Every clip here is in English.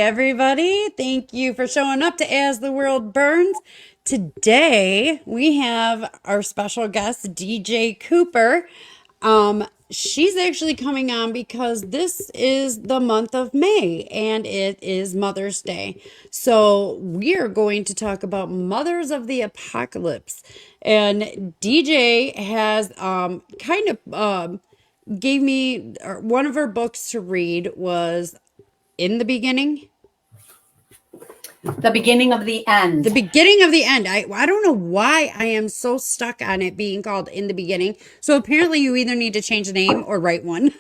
everybody. Thank you for showing up to As the World Burns. Today, we have our special guest, DJ Cooper. She's actually coming on because this is the month of May and it is Mother's Day. So, we are going to talk about Mothers of the Apocalypse. And DJ has gave me one of her books to read was In the Beginning. The beginning of the end. The beginning of the end. I don't know why I am so stuck on it being called In the Beginning. So apparently you either need to change the name or write one.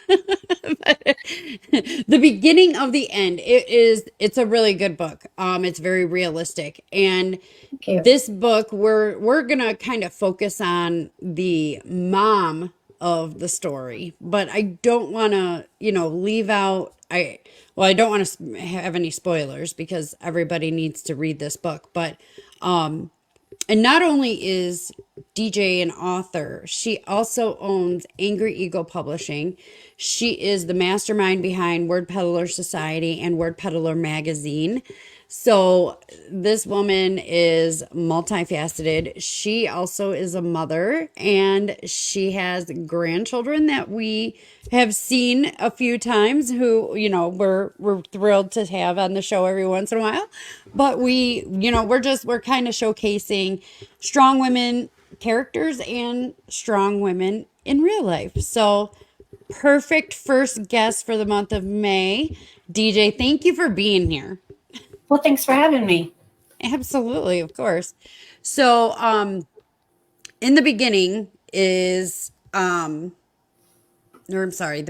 The beginning of the end. It's a really good book. It's very realistic. And this book we're gonna kind of focus on the mom of the story, but I don't want to, leave out I don't want to have any spoilers because everybody needs to read this book, but and not only is DJ an author, she also owns Angry Eagle Publishing. She is the mastermind behind Word Peddler Society and Word Peddler Magazine. So this woman is multifaceted. She also is a mother and she has grandchildren that we have seen a few times who, we're thrilled to have on the show every once in a while. But we're kind of showcasing strong women characters and strong women in real life. So perfect first guest for the month of May. DJ, thank you for being here. Well, thanks for having me. Absolutely, of course. So, In the Beginning is, the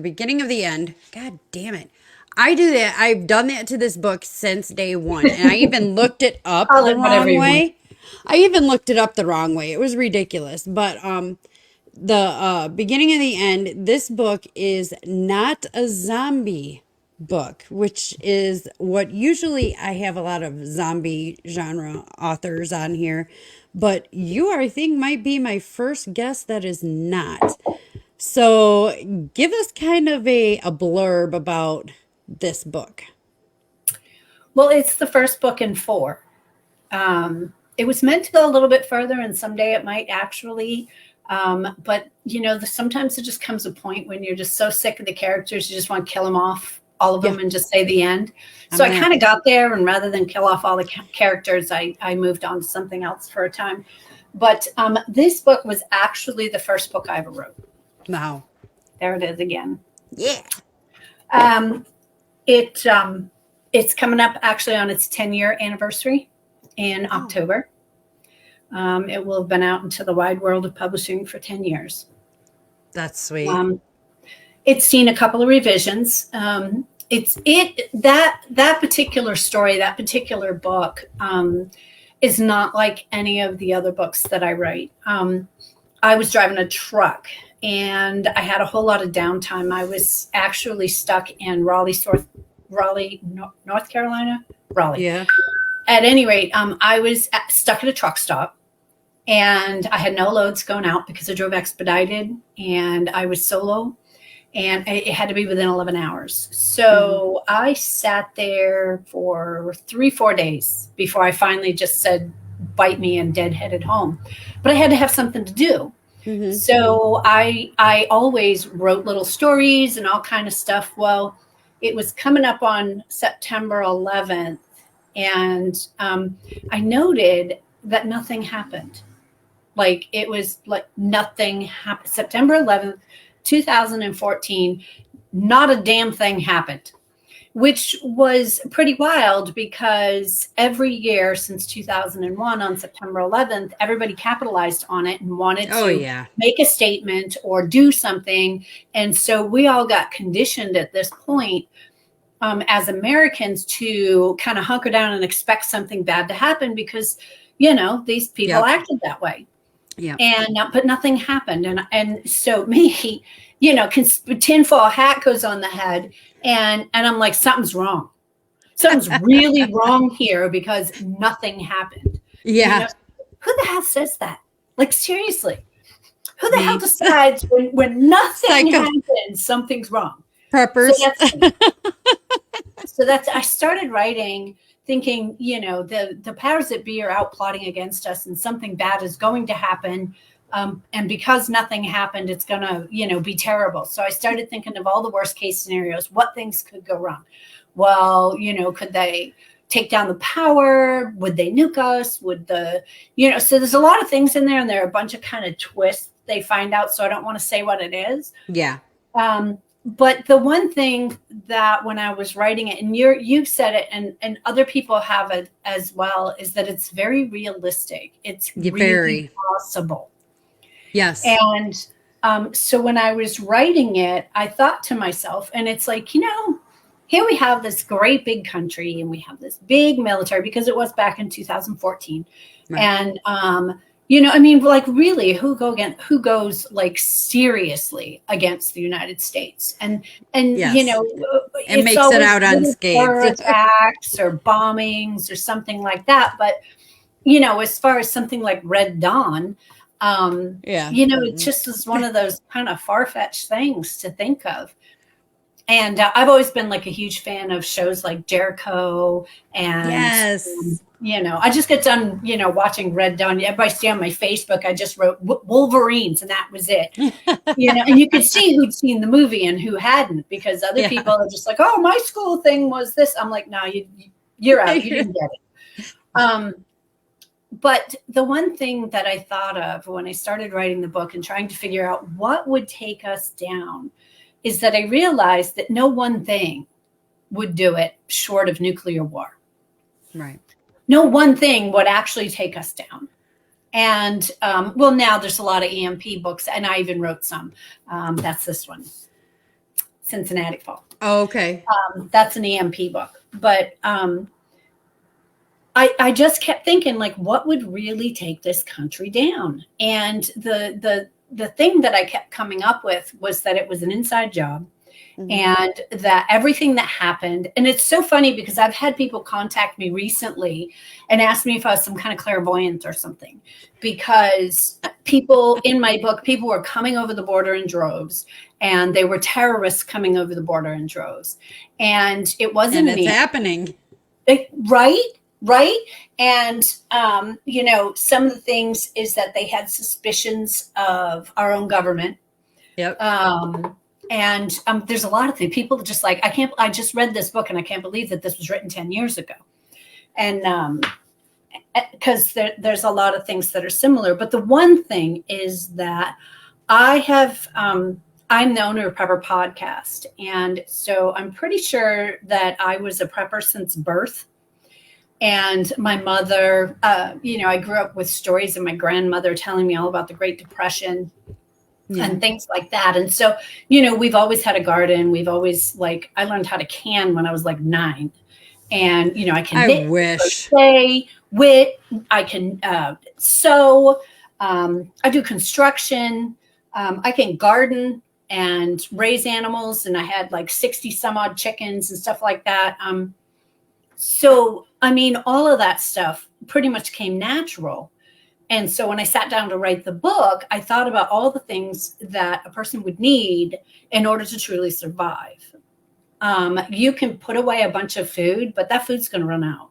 beginning of the end. God damn it. I do that. I've done that to this book since day one. And I even looked it up the wrong way. It was ridiculous. But, the beginning of the end, this book is not a zombie book, which is what usually I have a lot of zombie genre authors on here, but you, I think, might be my first guest that is not. So give us kind of a blurb about this book. Well, it's the first book in 4. It was meant to go a little bit further, and someday it might actually. But sometimes it just comes a point when you're just so sick of the characters, you just want to kill them off, all of them, and just say the end. So I kind of got there, and rather than kill off all the characters, I moved on to something else for a time. But this book was actually the first book I ever wrote. Wow. There it is again. Yeah. It's coming up actually on its 10-year anniversary in October. It will have been out into the wide world of publishing for 10 years. That's sweet. It's seen a couple of revisions. That particular story, that particular book, is not like any of the other books that I write. I was driving a truck and I had a whole lot of downtime. I was actually stuck in Raleigh, North Carolina. Raleigh. Yeah. At any rate, I was stuck at a truck stop. And I had no loads going out because I drove expedited and I was solo and it had to be within 11 hours. So I sat there for 3-4 days before I finally just said, bite me and deadheaded home. But I had to have something to do. Mm-hmm. So I always wrote little stories and all kind of stuff. Well, it was coming up on September 11th and I noted that nothing happened. Like it was like nothing happened. September 11th, 2014, not a damn thing happened, which was pretty wild because every year since 2001 on September 11th, everybody capitalized on it and wanted to make a statement or do something. And so we all got conditioned at this point as Americans to kind of hunker down and expect something bad to happen because, these people acted that way. Yeah. And but nothing happened. And so me, tinfoil hat goes on the head and I'm like, something's wrong. Something's really wrong here because nothing happened. Yeah. Who the hell says that? Like, seriously, who the hell decides when nothing happens, something's wrong? Preppers. So So I started writing thinking, the powers that be are out plotting against us and something bad is going to happen. And because nothing happened, it's going to, be terrible. So I started thinking of all the worst case scenarios, what things could go wrong. Well, could they take down the power? Would they nuke us? So there's a lot of things in there, and there are a bunch of kind of twists they find out. So I don't want to say what it is. Yeah. But the one thing that when I was writing it, and you've said it, and other people have it as well, is that it's very realistic. It's really possible. Yes. And so when I was writing it, I thought to myself, and it's like, here we have this great big country and we have this big military, because it was back in 2014. Right. And, like really who goes like seriously against the United States and, yes. It makes it out unscathed. Attacks or bombings or something like that. But, as far as something like Red Dawn, it just is one of those kind of far-fetched things to think of. And I've always been like a huge fan of shows like Jericho and, yes. I just got done, watching Red Dawn. Everybody see on my Facebook, I just wrote Wolverines and that was it. And you could see who'd seen the movie and who hadn't, because other people are just like, oh, my school thing was this. I'm like, no, you're out. You didn't get it. But the one thing that I thought of when I started writing the book and trying to figure out what would take us down is that I realized that no one thing would do it short of nuclear war. Right. No one thing would actually take us down. And, now there's a lot of EMP books, and I even wrote some. That's this one, Cincinnati Fall. Oh, okay. That's an EMP book. But I just kept thinking, like, what would really take this country down? And the thing that I kept coming up with was that it was an inside job. Mm-hmm. And that everything that happened, and it's so funny because I've had people contact me recently and ask me if I was some kind of clairvoyant or something, because people in my book, people were coming over the border in droves, and they were terrorists coming over the border in droves. And it wasn't me. It's happening. Right. And, some of the things is that they had suspicions of our own government. Yep. And there's a lot of things. People just like, I just read this book and I can't believe that this was written 10 years ago. And because there's a lot of things that are similar. But the one thing is that I'm the owner of Prepper Podcast. And so I'm pretty sure that I was a prepper since birth. And my mother, I grew up with stories of my grandmother telling me all about the Great Depression. Yeah. And things like that. And so, we've always had a garden. We've always I learned how to can when I was like 9. And, I can knit, crochet, I can sew. I do construction. I can garden and raise animals. And I had like 60 some odd chickens and stuff like that. So, all of that stuff pretty much came natural. And so when I sat down to write the book, I thought about all the things that a person would need in order to truly survive. You can put away a bunch of food, but that food's going to run out.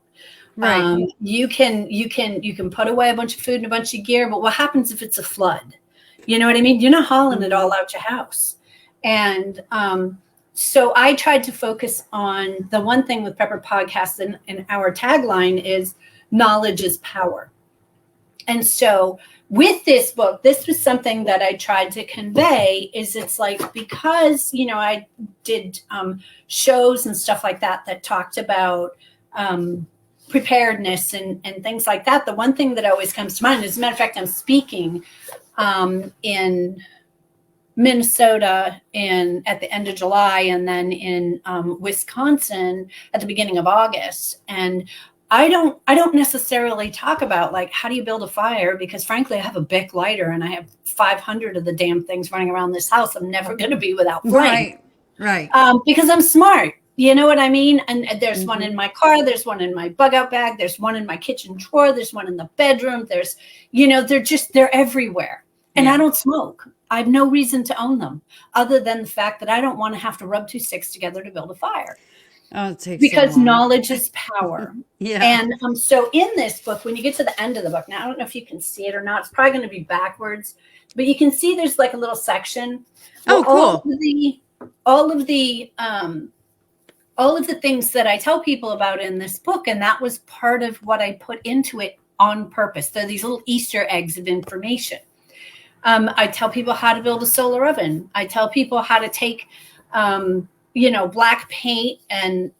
Right. You can put away a bunch of food and a bunch of gear, but what happens if it's a flood? You know what I mean? You're not hauling it all out your house. And so I tried to focus on the one thing with Prepper Podcast, and our tagline is knowledge is power. And so with this book, this was something that I tried to convey is it's like, because, I did shows and stuff like that talked about preparedness and things like that. The one thing that always comes to mind, as a matter of fact, I'm speaking in Minnesota at the end of July, and then in Wisconsin at the beginning of August. And I don't necessarily talk about how do you build a fire, because frankly, I have a Bic lighter and I have 500 of the damn things running around this house. I'm never going to be without flame. Right. Because I'm smart. You know what I mean? And there's one in my car. There's one in my bug out bag. There's one in my kitchen drawer. There's one in the bedroom. There's, they're everywhere. And I don't smoke. I have no reason to own them other than the fact that I don't want to have to rub 2 sticks together to build a fire. Oh, it takes so because long. knowledge is power. Yeah. And so in this book, when you get to the end of the book, now I don't know if you can see it or not, it's probably going to be backwards, but you can see there's like a little section where Oh, cool. all of the all of the things that I tell people about in this book, and that was part of what I put into it on purpose. They're these little Easter eggs of information. I tell people how to build a solar oven. I tell people how to take, black paint and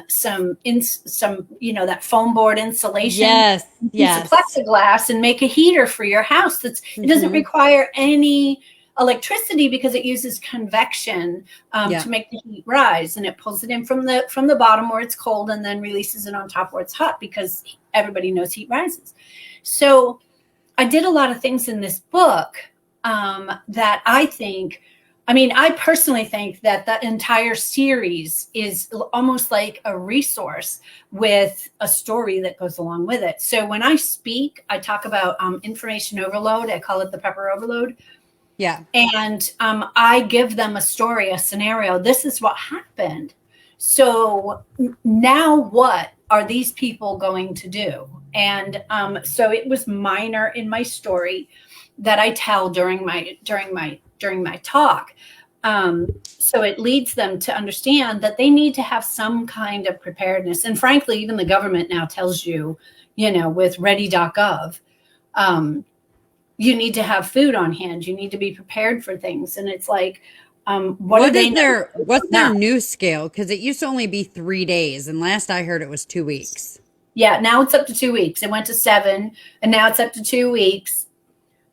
some, that foam board insulation, Yes. piece of Yes. plexiglass, and make a heater for your house. It doesn't Hmm. require any electricity because it uses convection Yeah. to make the heat rise, and it pulls it in from the bottom where it's cold and then releases it on top where it's hot because everybody knows heat rises. So I did a lot of things in this book that I personally think that the entire series is almost like a resource with a story that goes along with it. So when I speak, I talk about information overload. I call it the pepper overload. Yeah. And I give them a story, a scenario. This is what happened. So now what are these people going to do? And so it was minor in my story that I tell during my talk. So it leads them to understand that they need to have some kind of preparedness. And frankly, even the government now tells you, with ready.gov, you need to have food on hand. You need to be prepared for things. And it's like, what do they know What's their now? new scale? Because it used to only be 3 days, and last I heard it was 2 weeks. Yeah, now it's up to 2 weeks. It went to 7, and now it's up to 2 weeks.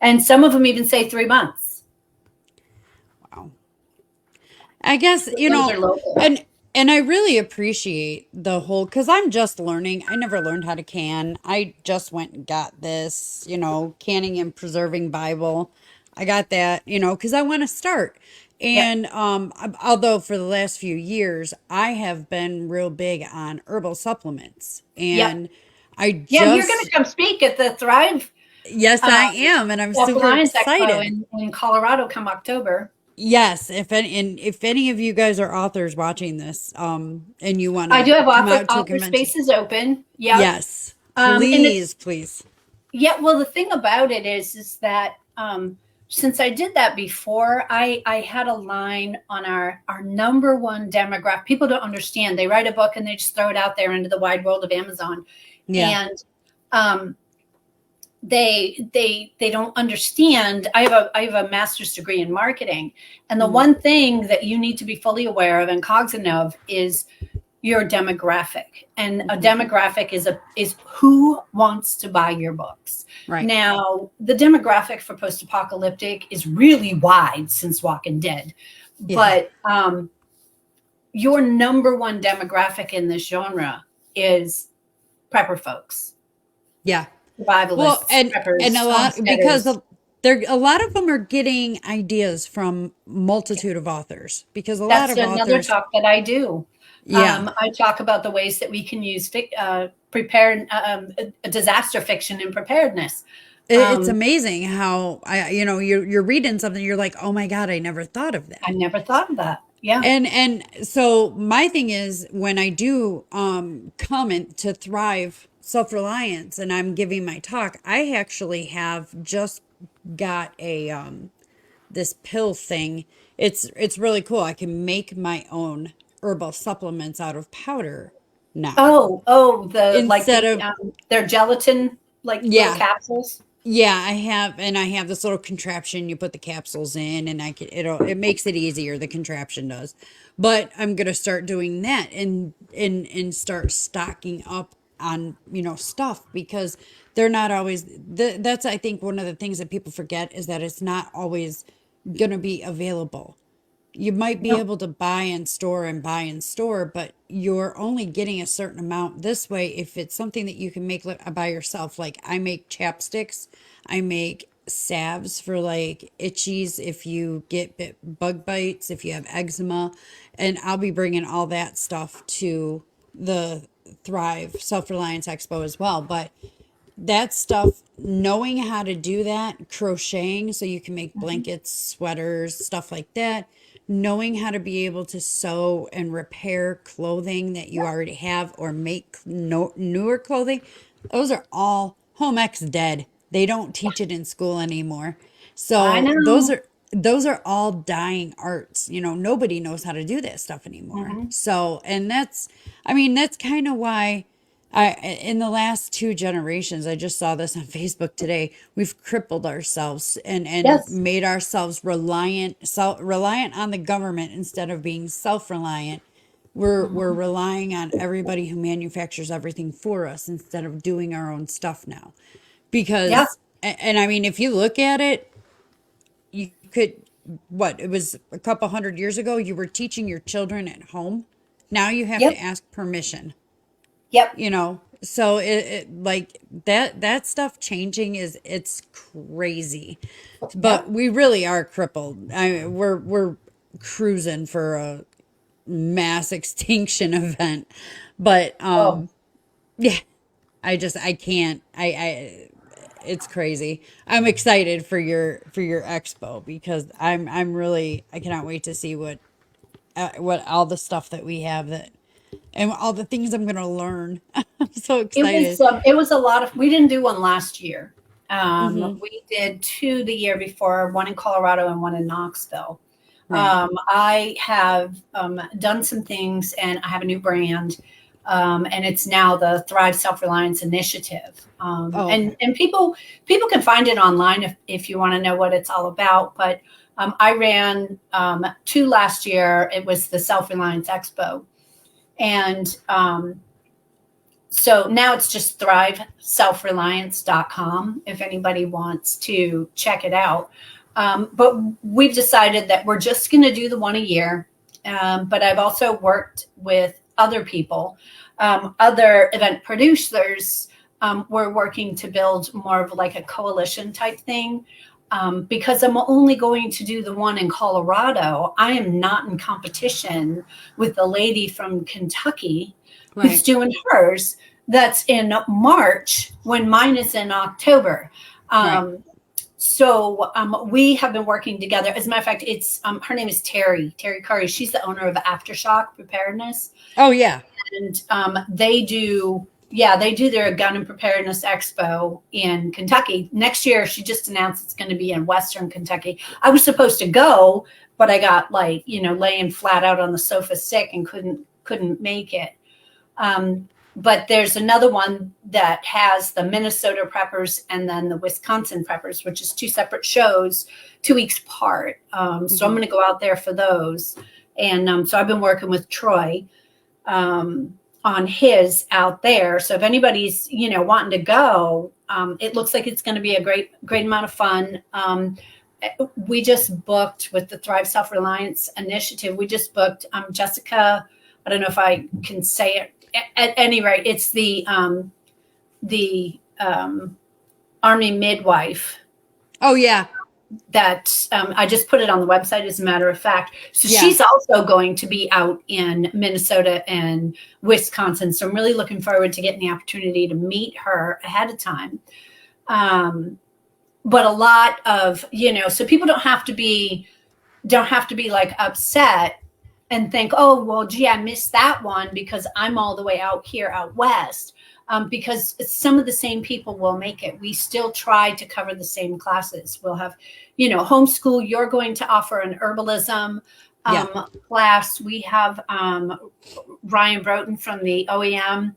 And some of them even say 3 months. Wow. I guess, Those are local. and I really appreciate the whole, because I'm just learning. I never learned how to can. I just went and got this, canning and preserving Bible. I got that, because I want to start. Yep. And although for the last few years I have been real big on herbal supplements, Yep. and I Yeah, and you're going to just come speak at the Thrive yes, I am, and I'm super Self-Reliance Expo excited. in Colorado come October. Yes, if any of you guys are authors watching this, and you want I to do have come out to a author convention, spaces open. Yep. yes, And it's, please, please. yeah, well, the thing about it is that since I did that before, I had a line on our number one demographic. People don't understand. They write a book and they just throw it out there into the wide world of Amazon. Yeah. And they don't understand. I have a master's degree in marketing, and the one thing that you need to be fully aware of and cognizant of is your demographic. And a demographic is who wants to buy your books. Right. Now, the demographic for post-apocalyptic is really wide since Walking Dead, Yeah. but your number one demographic in this genre is prepper folks, Yeah. Well, survivalists, and preppers, a lot, because homesteaders. a lot of them are getting ideas from multitude of authors, because a lot That's of another authors, talk that I do. yeah. I talk about the ways that we can use prepared disaster fiction and preparedness. It's amazing how you're reading something, you're like, oh my God, I never thought of that. I never thought of that. Yeah. And so my thing is, when I do come in to Thrive Self-Reliance and I'm giving my talk, I actually have just got a this pill thing. It's really cool. I can make my own herbal supplements out of powder now, The like instead of they're gelatin like little yeah. capsules. Yeah, I have this little contraption you put the capsules in, and it makes it easier, the contraption does. But I'm gonna start doing that, and start stocking up on, stuff, because they're not always that's, I think, one of the things that people forget, is that it's not always gonna be available. You might be No. able to buy and store, but you're only getting a certain amount. This way, if it's something that you can make by yourself, like I make chapsticks, I make salves for like itchies, if you get bug bites, if you have eczema, and I'll be bringing all that stuff to the Thrive Self-Reliance Expo as well. But that stuff, knowing how to do that, crocheting so you can make blankets, sweaters, stuff like that, knowing how to be able to sew and repair clothing that you already have or make newer clothing, those are all home ec's dead. They don't teach it in school anymore. I So know. those are all dying arts. You know, nobody knows how to do that stuff anymore. Hmm. So, and that's, I mean, that's kind of why in the last two generations, I just saw this on Facebook today. We've crippled ourselves and Yes. made ourselves reliant on the government instead of being self-reliant. We're Hmm. relying on everybody who manufactures everything for us instead of doing our own stuff now. Yeah. Because and I mean, if you look at it, you could, what, it was a couple hundred years ago, you were teaching your children at home. Now you have to Yep. ask permission, Yep. you know. So it like that stuff changing is, it's crazy. But Yep. we really are crippled. We're cruising for a mass extinction event. But Oh, yeah, I can't. I it's crazy. I'm excited for your expo because I'm really, I cannot wait to see what all the stuff that we have, that and all the things I'm gonna learn. I'm so excited. it was a lot of. We didn't do one last year. Hmm. We did two the year before, one in Colorado and one in Knoxville. Right. I have done some things, and I have a new brand, and it's now the Thrive Self-Reliance Initiative. Oh, And people can find it online if you want to know what it's all about. But I ran two last year. It was the Self-Reliance Expo, and so now it's just thriveselfreliance.com if anybody wants to check it out. But we've decided that we're just going to do the one a year. But I've also worked with other people, other event producers. We're working to build more of like a coalition type thing. Because I'm only going to do the one in Colorado, I am not in competition with the lady from Kentucky who's right. doing hers. That's in March when mine is in October. Right. So we have been working together. As a matter of fact, it's her name is Terry Curry. She's the owner of Aftershock Preparedness, Oh yeah. and they do their gun and preparedness expo in Kentucky next year. She just announced it's going to be in Western Kentucky. I was supposed to go, but I got laying flat out on the sofa sick and couldn't make it. But there's another one that has the Minnesota preppers and then the Wisconsin preppers, which is two separate shows, 2 weeks apart. So I'm Hmm. going to go out there for those. And so I've been working with Troy on his out there. So if anybody's, wanting to go, it looks like it's going to be a great amount of fun. We just booked with the Thrive Self-Reliance Initiative. We just booked Jessica. I don't know if I can say it. At any rate, it's the Army midwife Oh yeah. that I just put it on the website, as a matter of fact. So Yeah. she's also going to be out in Minnesota and Wisconsin. So I'm really looking forward to getting the opportunity to meet her ahead of time. But a lot of, so people don't have to be like upset and think, oh, well, gee, I missed that one because I'm all the way out here out west. Because some of the same people will make it. We still try to cover the same classes. We'll have, homeschool. You're going to offer an herbalism Yeah. class. We have Ryan Broughton from the OEM,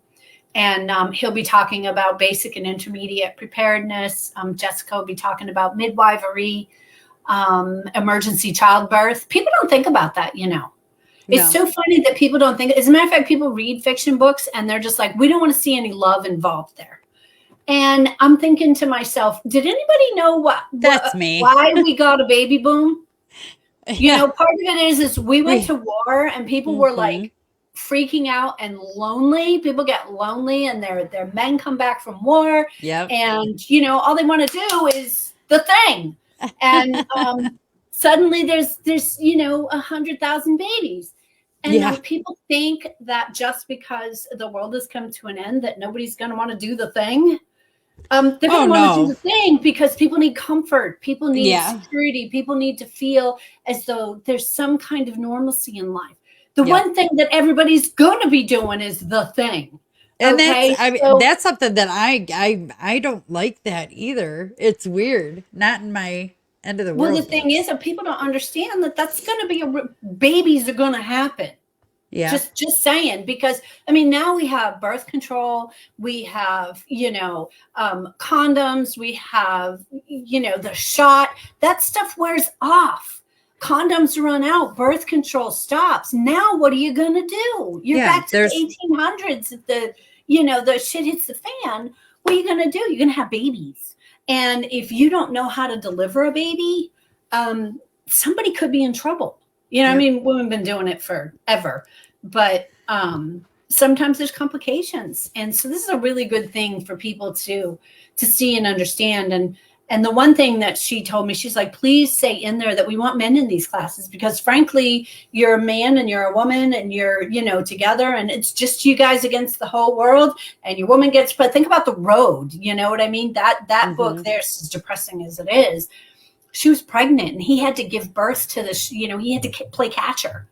and he'll be talking about basic and intermediate preparedness. Jessica will be talking about midwifery, emergency childbirth. People don't think about that, It's No. so funny that people don't think. As a matter of fact, people read fiction books and they're just like, we don't want to see any love involved there. And I'm thinking to myself, did anybody know That's me. why we got a baby boom? Yeah. Part of it is we went We. to war and people were Hmm. like freaking out and lonely. People get lonely and their men come back from war, Yep. and all they want to do is the thing. And suddenly there's 100,000 babies. And Yeah. people think that just because the world has come to an end, that nobody's going to want to do the thing. They're going Oh to want to do the no. thing because people need comfort. People need Yeah. security. People need to feel as though there's some kind of normalcy in life. The Yep. one thing that everybody's going to be doing is the thing. And that's, Okay. I mean, So, that's something that I don't like that either. It's weird. Not in my end of the well, the world thing is books. that people don't understand that that's going to be babies are going to happen. Yeah. Just saying, because I mean, now we have birth control, we have, condoms, we have, the shot. That stuff wears off. Condoms run out, birth control stops. Now what are you going to do? You're Yeah. back to the There's 1800s. The shit hits the fan. What are you going to do? You're going to have babies. And if you don't know how to deliver a baby, somebody could be in trouble. I Yep. mean, women have been doing it forever, but sometimes there's complications, and so this is a really good thing for people to see and understand. And the one thing that she told me, she's like, please say in there that we want men in these classes, because frankly, you're a man and you're a woman and you're together, and it's just you guys against the whole world, and your woman gets. But think about the road. You know what I mean? That book Hmm. there, as depressing as it is, she was pregnant and he had to give birth to this, he had to play catcher.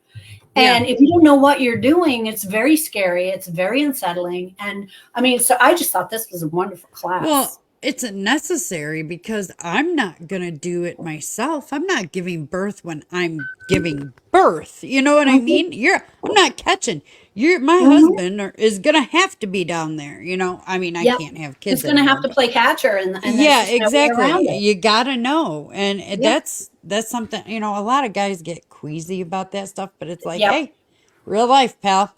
Yeah. And if you don't know what you're doing, it's very scary. It's very unsettling. And I mean, so I just thought this was a wonderful Well, class. it's necessary because I'm not going to do it myself. I'm not giving birth when I'm giving birth. You know what I Mhm, mean? I'm not catching. My mhm. husband is going to have to be down there. I mean, I Yep. can't have He's kids going to have anymore, to but play catcher, and there's yeah, just no way around exactly. it. You got to know. And Yep. that's something, a lot of guys get queasy about that stuff, but it's like, Yep. hey, real life, pal.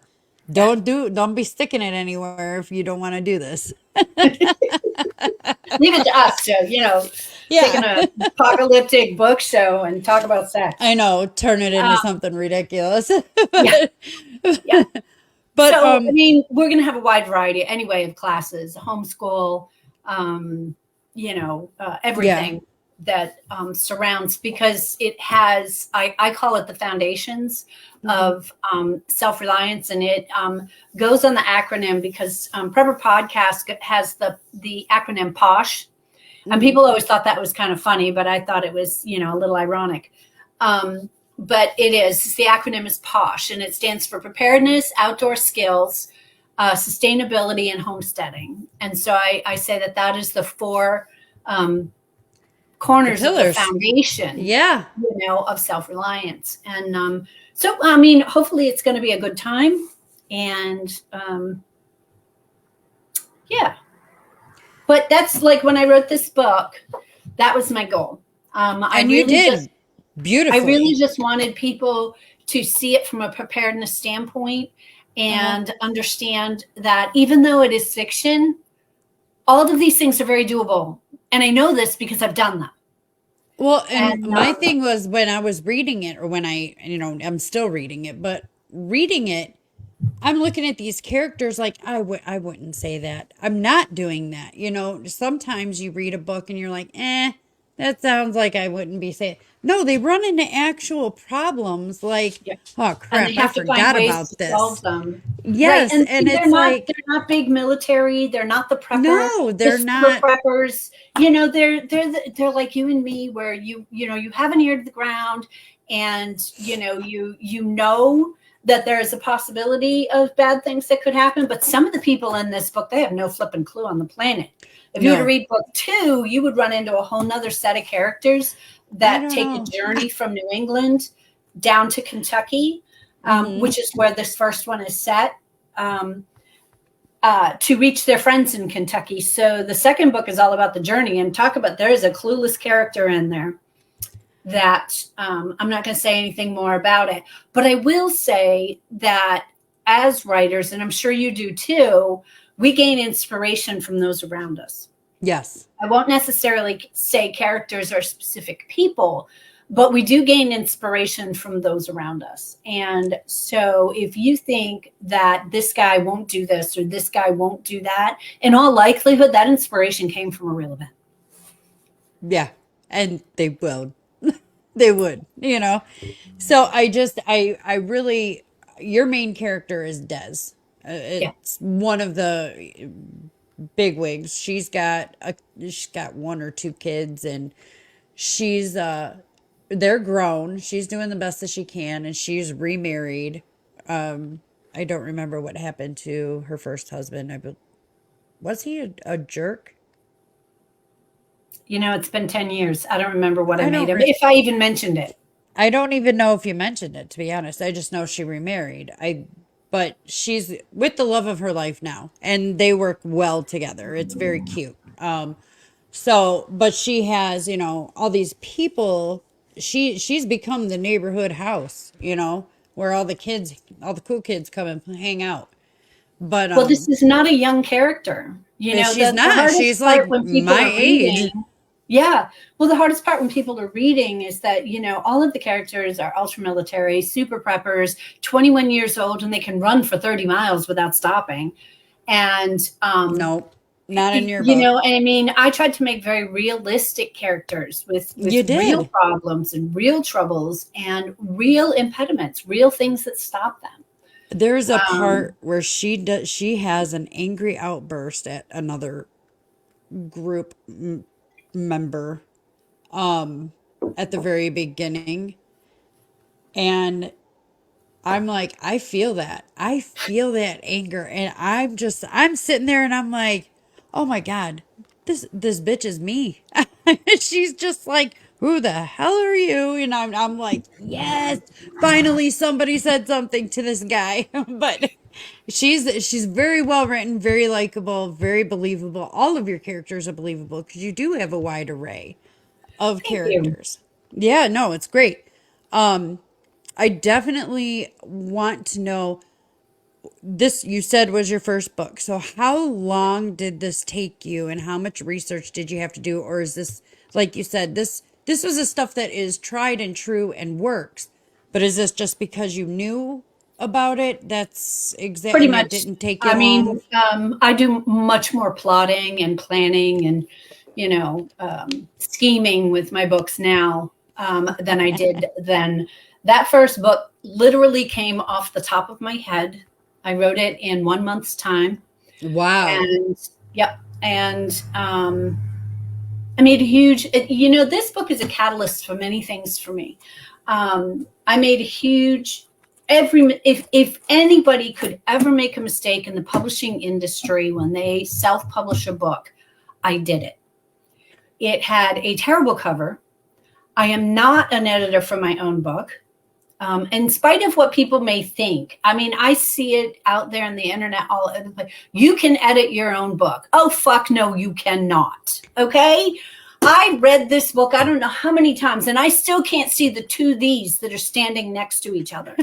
Yeah. Don't be sticking it anywhere if you don't want to do this. Leave it to us to, take Yeah. an apocalyptic book show and talk about I sex. know, turn it into Uh, something ridiculous. yeah. Yeah. But So, I mean, we're going to have a wide variety anyway of classes, homeschool, um, yeah. everything that surrounds, because it has, I call it the foundations Hmm. of self-reliance. And it goes on the acronym because Prepper Podcast has the acronym POSH. And Hmm. people always thought that was kind of funny, but I thought it was, a little ironic. But it is. The acronym is POSH, and it stands for Preparedness, Outdoor Skills, Sustainability, and Homesteading. And so I say that is the four The corners of the pillars. foundation, Yeah. of self-reliance. And so, I mean, hopefully it's going to be a good time. And yeah, but that's like when I wrote this book, that was my goal. I And you really just did beautifully. wanted people to see it from a preparedness standpoint Uh-huh. and understand that even though it is fiction, all of these things are very doable. And I know this because I've done them. Well, and And my thing was when I was reading it, or when I'm still reading it, but reading it, I'm looking at these characters like I wouldn't say that. I'm not doing that. Sometimes you read a book and you're like, that sounds like I wouldn't be saying. No, they run into actual problems like, yeah, oh and they crap, I have to find forgot ways to about solve this. them. Right. Yes, And and see, it's like, they're not big military. They're not the prepper, no, the they're super not. preppers. They're like you and me, where you have an ear to the ground, and you know that there is a possibility of bad things that could happen. But some of the people in this book, they have no flipping clue on the planet. If you were to No, read book 2, you would run into a whole nother set of characters I that don't take a know. journey from New England down to Kentucky, Mm-hmm. which is where this first one is set, to reach their friends in Kentucky. So the second book is all about the journey, and talk about, there is a clueless character in there that I'm not going to say anything more about it, but I will say that as writers, and I'm sure you do too, we gain inspiration from those around us. Yes. I won't necessarily say characters are specific people, but we do gain inspiration from those around us. And so if you think that this guy won't do this or this guy won't do that, in all likelihood, that inspiration came from a real event. Yeah. And they will. They would. So I really, your main character is Des. Yeah. It's one of the bigwigs. She's got one or two kids, and she's they're grown. She's doing the best that she can, and she's remarried. I don't remember what happened to her first husband. Was he a jerk? It's been 10 years. I don't remember what I I made don't of, re- if I even mentioned it. I don't even know if you mentioned it, to be honest. I just know she remarried. But she's with the love of her life now, and they work well together. It's very cute. But she has, all these people. She's become the neighborhood house, where all the cool kids come and hang out. But Well, this is not a young character. she's The not. hardest She's part like when people my are reading, age. yeah. Well, the hardest part when people are reading is that, all of the characters are ultra military, super preppers, 21 years old, and they can run for 30 miles without stopping. And, Nope, not in your book. I mean, I tried to make very realistic characters with You real did. problems and real troubles and real impediments, real things that stop them. There's a Um, part where she has an angry outburst at another group member at the very beginning, and I'm like, I feel that. I feel that anger, and I'm sitting there and I'm like, "Oh my God. This bitch is me." She's just like, "Who the hell are you?" And I'm like, "Yes, finally somebody said something to this guy." But she's very well written, very likable, very believable. All of your characters are believable because you do have a wide array of Thank you. characters. Yeah, no, it's great. I definitely want to know, this you said was your first book. So how long did this take you, and how much research did you have to do? Or is this, like you said, this was a stuff that is tried and true and works. But is this just because you knew about it? That's exact, Pretty and it much. didn't take you I long? mean, I do much more plotting and planning and, scheming with my books now than I did then. That first book literally came off the top of my head. I wrote it in 1 month's time. Wow. And, yep. And I made a huge, this book is a catalyst for many things for me. I made a huge, if anybody could ever make a mistake in the publishing industry when they self-publish a book, I did it. It had a terrible cover. I am not an editor for my own book. In spite of what people may think, I mean, I see it out there on the internet all over the place. You can edit your own book. Oh, fuck no, you cannot. Okay? I read this book, I don't know how many times, and I still can't see the two these that are standing next to each other.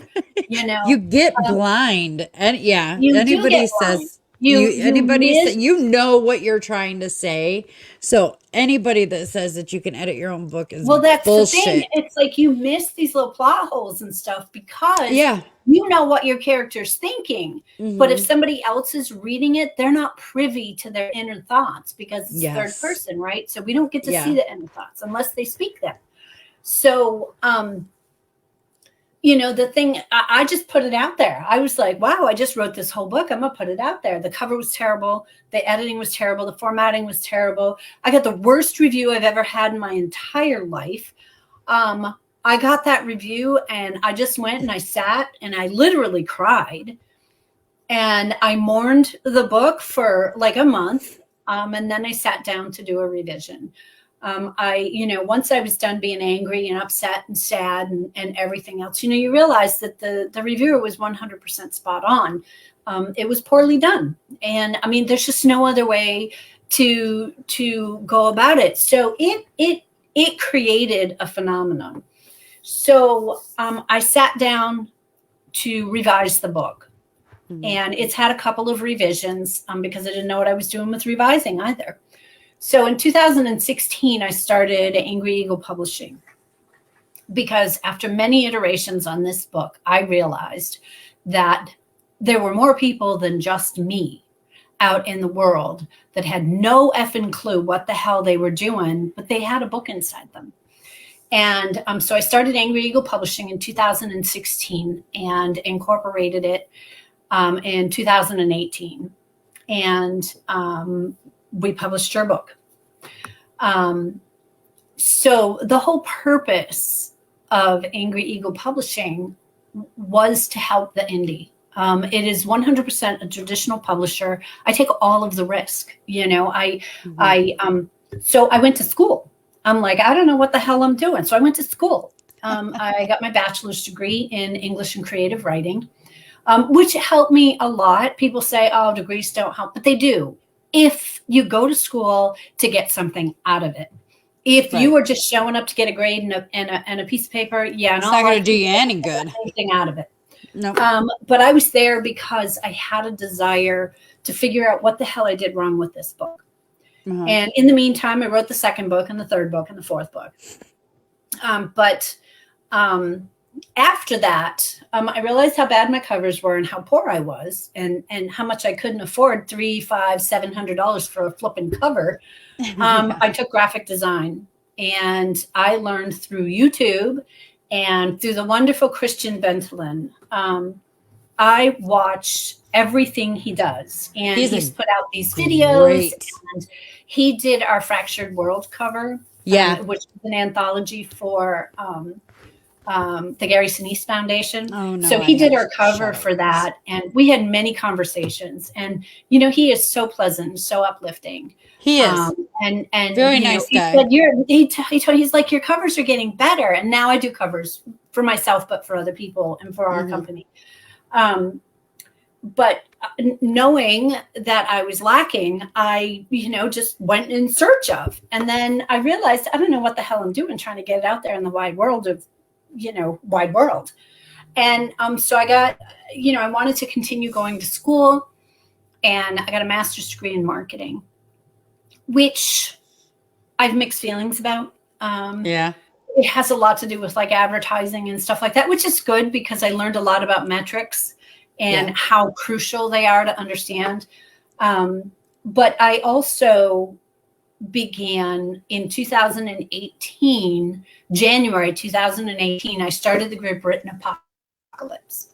You get blind, and yeah, You do get anybody blind. says You miss. you know what you're trying to say. So anybody that says that you can edit your own book is Well, that's the thing. bullshit. It's like you miss these little plot holes and stuff because Yeah. you know what your character's thinking. But if Hmm. somebody else is reading it, they're not privy to their inner thoughts because it's third Yes. person, right? So we don't get to see Yeah. the inner thoughts unless they speak them. So, the thing, I just put it out there. I was like, wow, I just wrote this whole book. I'm going to put it out there. The cover was terrible. The editing was terrible. The formatting was terrible. I got the worst review I've ever had in my entire life. I got that review and I just went and I sat and I literally cried. And I mourned the book for like a month. And then I sat down to do a revision. Once I was done being angry and upset and sad and everything else, you realize that the reviewer was 100% spot on. It was poorly done. And I mean, there's just no other way to go about it. So it created a phenomenon. So I sat down to revise the book. And it's had a couple of revisions because I didn't know what I was doing with revising either. So in 2016, I started Angry Eagle Publishing because after many iterations on this book, I realized that there were more people than just me out in the world that had no effing clue what the hell they were doing, but they had a book inside them. And so I started Angry Eagle Publishing in 2016 and incorporated it in 2018. and we published her book. So the whole purpose of Angry Eagle Publishing was to help the indie. It is 100% a traditional publisher. I take all of the risk. So I went to school. I'm like, I don't know what the hell I'm doing. So I went to school. I got my bachelor's degree in English and creative writing, which helped me a lot. People say, oh, degrees don't help, but they do. If you go to school to get something out of it. If you are just showing up to get a grade and a piece of paper, yeah, it's not going to do you any good. Anything out of it. No. But I was there because I had a desire to figure out what the hell I did wrong with this book. And in the meantime, I wrote the second book and the third book and the fourth book. But after that, I realized how bad my covers were and how poor I was, and how much I couldn't afford $300, $500, $700 for a flipping cover. I took graphic design, and I learned through YouTube and through the wonderful Christian Ventolin. I watch everything he does, and he's put out these videos. And he did our Fractured World cover, which is an anthology for the Gary Sinise Foundation. Oh, no, so he did our cover for that, and we had many conversations. And he is so pleasant, so uplifting. He is, and very nice guy. He said he's like, your covers are getting better, and now I do covers for myself, but for other people and for our company. But knowing that I was lacking, I, just went in search of, and then I realized I don't know what the hell I'm doing trying to get it out there in the wide world. And so I got, I wanted to continue going to school, and I got a master's degree in marketing, which I have mixed feelings about. It has a lot to do with like advertising and stuff like that, which is good because I learned a lot about metrics and how crucial they are to understand. But I also began in 2018, January 2018, I started the group Written Apocalypse.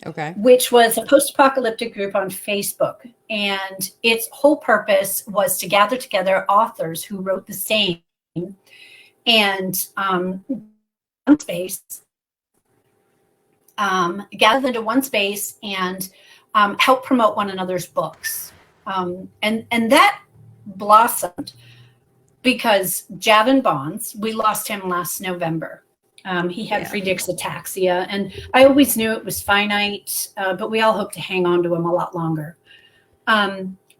Okay. Which was a post-apocalyptic group on Facebook. And its whole purpose was to gather together authors who wrote the same and gather into one space and help promote one another's books. And that blossomed because Javin Bonds, we lost him last November. He had Friedreich's ataxia, and I always knew it was finite, but we all hope to hang on to him a lot longer.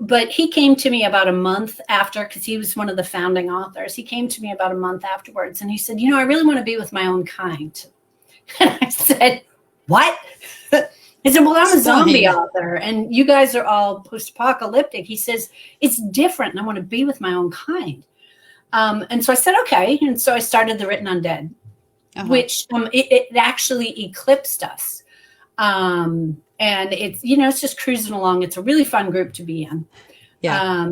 But he came to me about a month after, because he was one of the founding authors. He came to me about a month afterwards, and he said, I really want to be with my own kind. And I said, what? He said, well, I'm a zombie author, and you guys are all post-apocalyptic. He says, it's different, and I want to be with my own kind. And so I said, okay. And so I started the Written Undead, which it actually eclipsed us. And it's, it's just cruising along. It's a really fun group to be in. Yeah.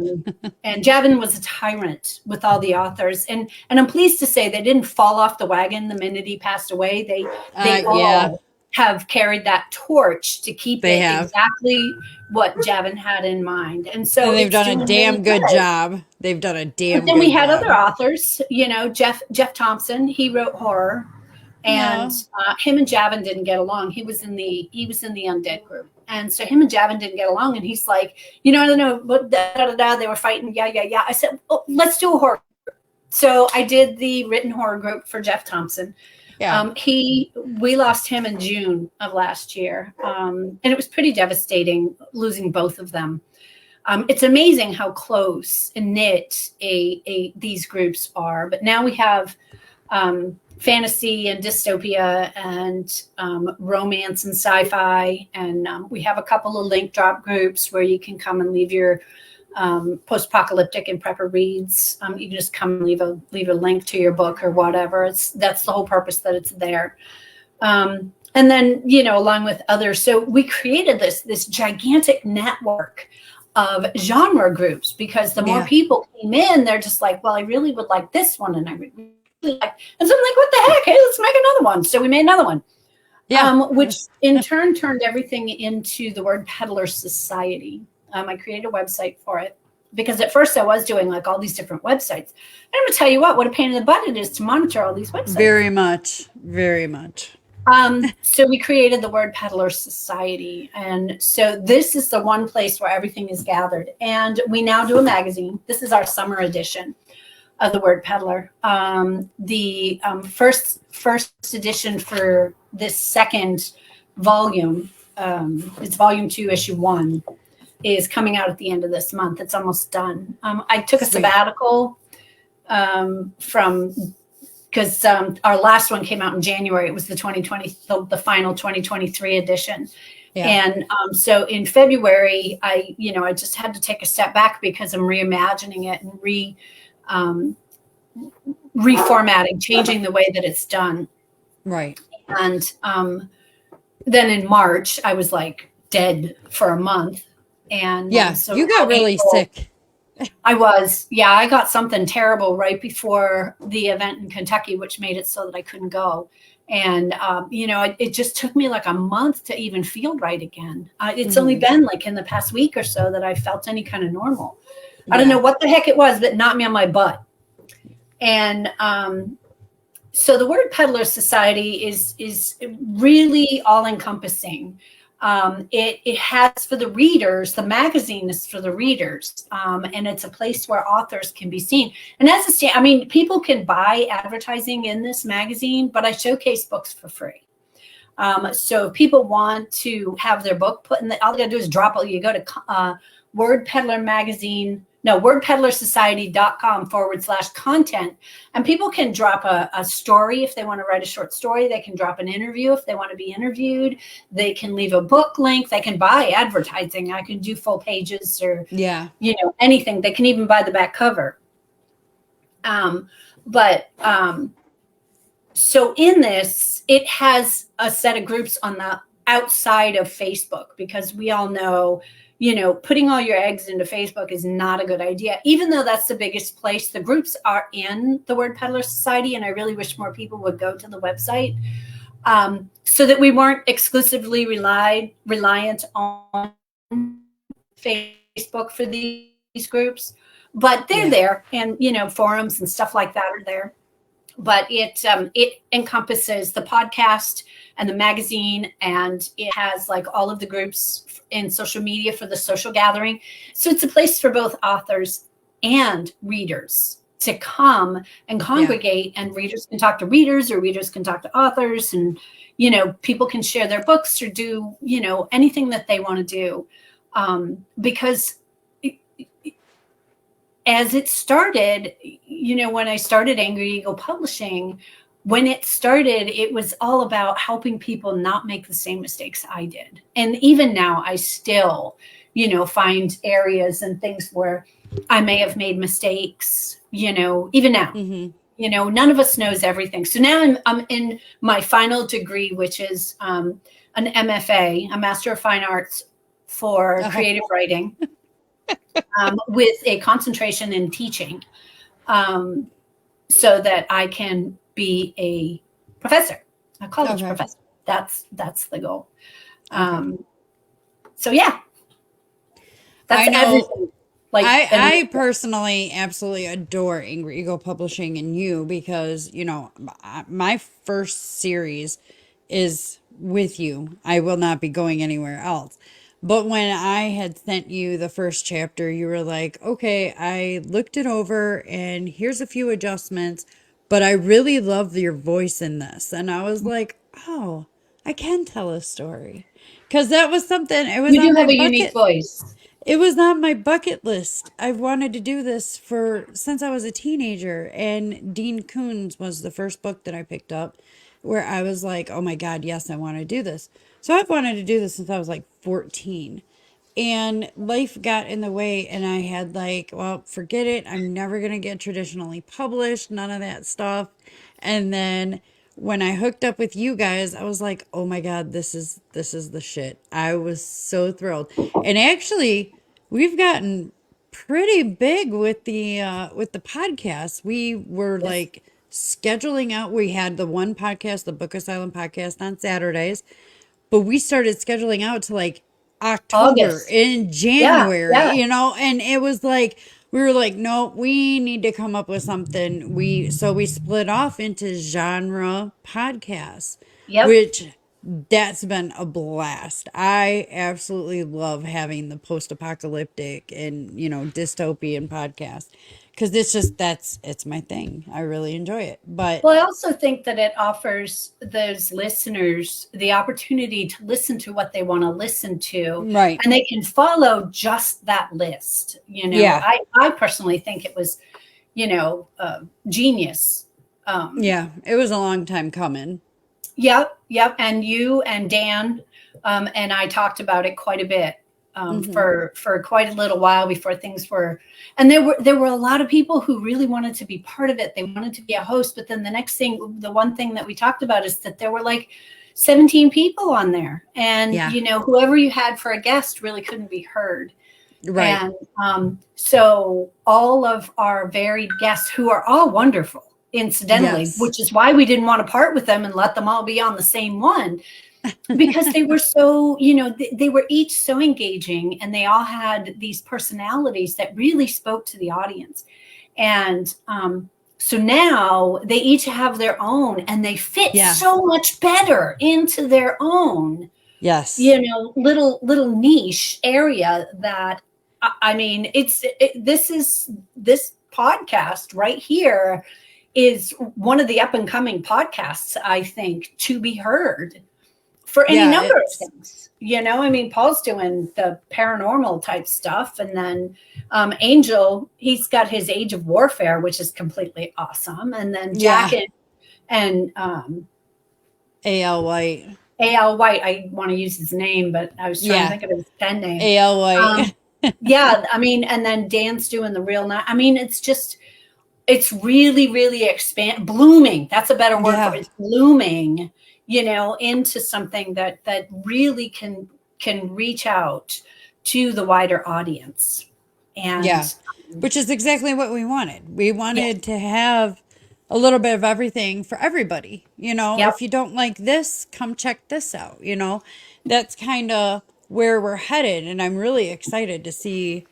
And Javin was a tyrant with all the authors. And I'm pleased to say they didn't fall off the wagon the minute he passed away. They all have carried that torch to keep exactly what Javin had in mind. And so they've done a damn good job. They've done a damn good job. Then we had other authors, Jeff Thompson, he wrote horror. And him and Javin didn't get along. He was in the Undead group. And so him and Javin didn't get along. And he's like, I don't know, but they were fighting. Yeah. I said, let's do a horror group. So I did the written horror group for Jeff Thompson. Yeah. We lost him in June of last year. And it was pretty devastating losing both of them. It's amazing how close and knit these groups are. But now we have fantasy and dystopia and romance and sci-fi. And we have a couple of link drop groups where you can come and leave your post-apocalyptic and prepper reads. You can just come and leave a link to your book or whatever. That's the whole purpose that it's there. And then, along with others. So we created this gigantic network of genre groups because the more people came in, they're just like, well, I really would like this one. And I really like, and so I'm like, what the heck? Hey, let's make another one. So we made another one. Yeah. Which in turn turned everything into the word Peddler Society. I created a website for it because at first I was doing like all these different websites. And I'm gonna tell you what a pain in the butt it is to monitor all these websites. Very much. Very much. So we created the Word Peddler Society. And so this is the one place where everything is gathered. And we now do a magazine. This is our summer edition of the Word Peddler. The first edition for this second volume, it's volume 2, issue 1, is coming out at the end of this month. It's almost done. I took a sabbatical from because our last one came out in January. It was the 2020, the final 2023 edition. Yeah. And so in February, I just had to take a step back because I'm reimagining it and reformatting, changing the way that it's done. Right. And then in March, I was like dead for a month. And yeah, so you got really sick. I was, I got something terrible right before the event in Kentucky, which made it so that I couldn't go. And, it just took me like a month to even feel right again. It's only been like in the past week or so that I felt any kind of normal. I don't know what the heck it was that knocked me on my butt. And so the Word Peddler Society is really all encompassing. It has for the readers, the magazine is for the readers, and it's a place where authors can be seen. And as people can buy advertising in this magazine, but I showcase books for free. So if people want to have their book put in, all they gotta do is drop it. You go to Word Peddler Magazine. No, wordpeddlersociety.com/content. And people can drop a story if they want to write a short story. They can drop an interview if they want to be interviewed. They can leave a book link. They can buy advertising. I can do full pages or, anything. They can even buy the back cover. So in this, it has a set of groups on the outside of Facebook because we all know, putting all your eggs into Facebook is not a good idea, even though that's the biggest place. The groups are in the Word Peddler Society, and I really wish more people would go to the website so that we weren't exclusively reliant on Facebook for these groups. But they're there, and, forums and stuff like that are there. But it encompasses the podcast and the magazine, and it has like all of the groups in social media for the social gathering. So it's a place for both authors and readers to come and congregate, and readers can talk to readers or readers can talk to authors, and, people can share their books or do, anything that they want to do. Because as it started, when I started Angry Eagle Publishing, when it started, it was all about helping people not make the same mistakes I did. And even now, I still, find areas and things where I may have made mistakes, even now. None of us knows everything. So now I'm in my final degree, which is an MFA, a Master of Fine Arts for creative writing. With a concentration in teaching, so that I can be a professor, a college professor. That's the goal. So that's everything. Like I personally absolutely adore Angry Eagle Publishing and you because, my first series is with you. I will not be going anywhere else. But when I had sent you the first chapter, you were like, okay, I looked it over and here's a few adjustments, but I really love your voice in this. And I was like, oh, I can tell a story. Because that was something, it was you do have a unique voice. It was on my bucket list. I've wanted to do this since I was a teenager. And Dean Koontz was the first book that I picked up where I was like, oh my God, yes, I want to do this. So I've wanted to do this since I was like 14. And life got in the way and I had like, well, forget it. I'm never going to get traditionally published, none of that stuff. And then when I hooked up with you guys, I was like, oh my God, this is the shit. I was so thrilled. And actually, we've gotten pretty big with the podcast. We were like scheduling out. We had the one podcast, the Book Asylum podcast on Saturdays, but we started scheduling out to like October, August. in Yeah, January, yeah, and it was like we were like, no, we need to come up with something. We split off into genre podcasts, yep. which that's been a blast. I absolutely love having the post-apocalyptic and, dystopian podcast because it's my thing. I really enjoy it. But Well, I also think that it offers those listeners the opportunity to listen to what they want to listen to, right. and they can follow just that list. Yeah. I personally think it was, genius. Um, Yeah. It was a long time coming. Yep, yep. And you and Dan and I talked about it quite a bit Hmm. for quite a little while before things were. And there were a lot of people who really wanted to be part of it. They wanted to be a host, but then the one thing that we talked about is that there were like 17 people on there, and Yeah. whoever you had for a guest really couldn't be heard. Right. And so all of our varied guests, who are all wonderful, incidentally, Yes. which is why we didn't want to part with them and let them all be on the same one, because they were so, they were each so engaging, and they all had these personalities that really spoke to the audience. And so now they each have their own, and they fit Yeah. so much better into their own Yes. little niche area that I mean, this podcast right here is one of the up and coming podcasts, I think, to be heard for any Yeah. number of things. I mean, Paul's doing the paranormal type stuff, and then Angel, he's got his Age of Warfare, which is completely awesome, and then Yeah. Jack and A.L. White. A.L. White, I want to use his name, but I was trying to Yeah. think of his pen name. A.L. White. Yeah, I mean, and then Dan's doing the real night. I mean, it's really, really blooming. That's a better word for it. It's blooming, into something that really can reach out to the wider audience. And Yeah. Which is exactly what we wanted. We yeah, wanted to have a little bit of everything for everybody. yep. If you don't like this, come check this out. That's kind of where we're headed. And I'm really excited to see,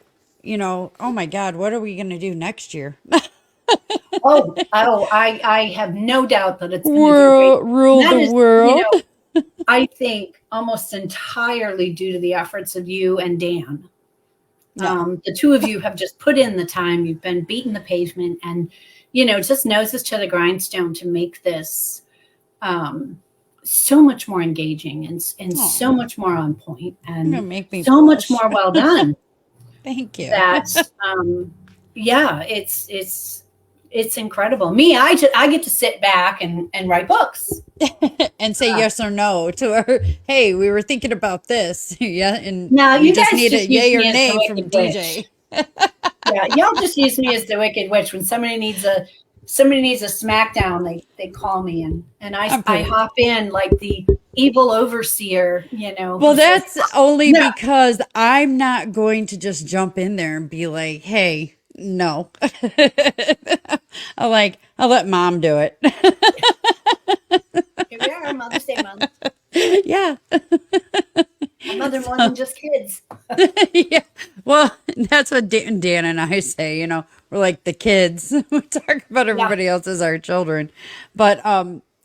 oh my God, what are we going to do next year? I have no doubt that it's going to do great. Rule That the is, world. I think almost entirely due to the efforts of you and Dan. Yeah. The two of you have just put in the time. You've been beating the pavement, and just noses to the grindstone to make this so much more engaging and so much more on point, You're gonna and make me so much blush. more well done. Thank you. That yeah, it's incredible. Me, I get to sit back and write books. And say yes or no to her. Hey, we were thinking about this. Yeah, and Now, we you just guys need a just use yay or me as the nay from Wicked DJ. Witch. Yeah, y'all just use me as the Wicked Witch. When somebody needs a smackdown, they call me, and I hop in like the evil overseer. Well, that's only no. because I'm not going to just jump in there and be like, "Hey, no." I'll let mom do it. Here we are, Mother's Day month. Yeah. A mother more than just kids. Yeah. Well, that's what Dan and I say, we're like the kids. We talk about everybody else as our children. But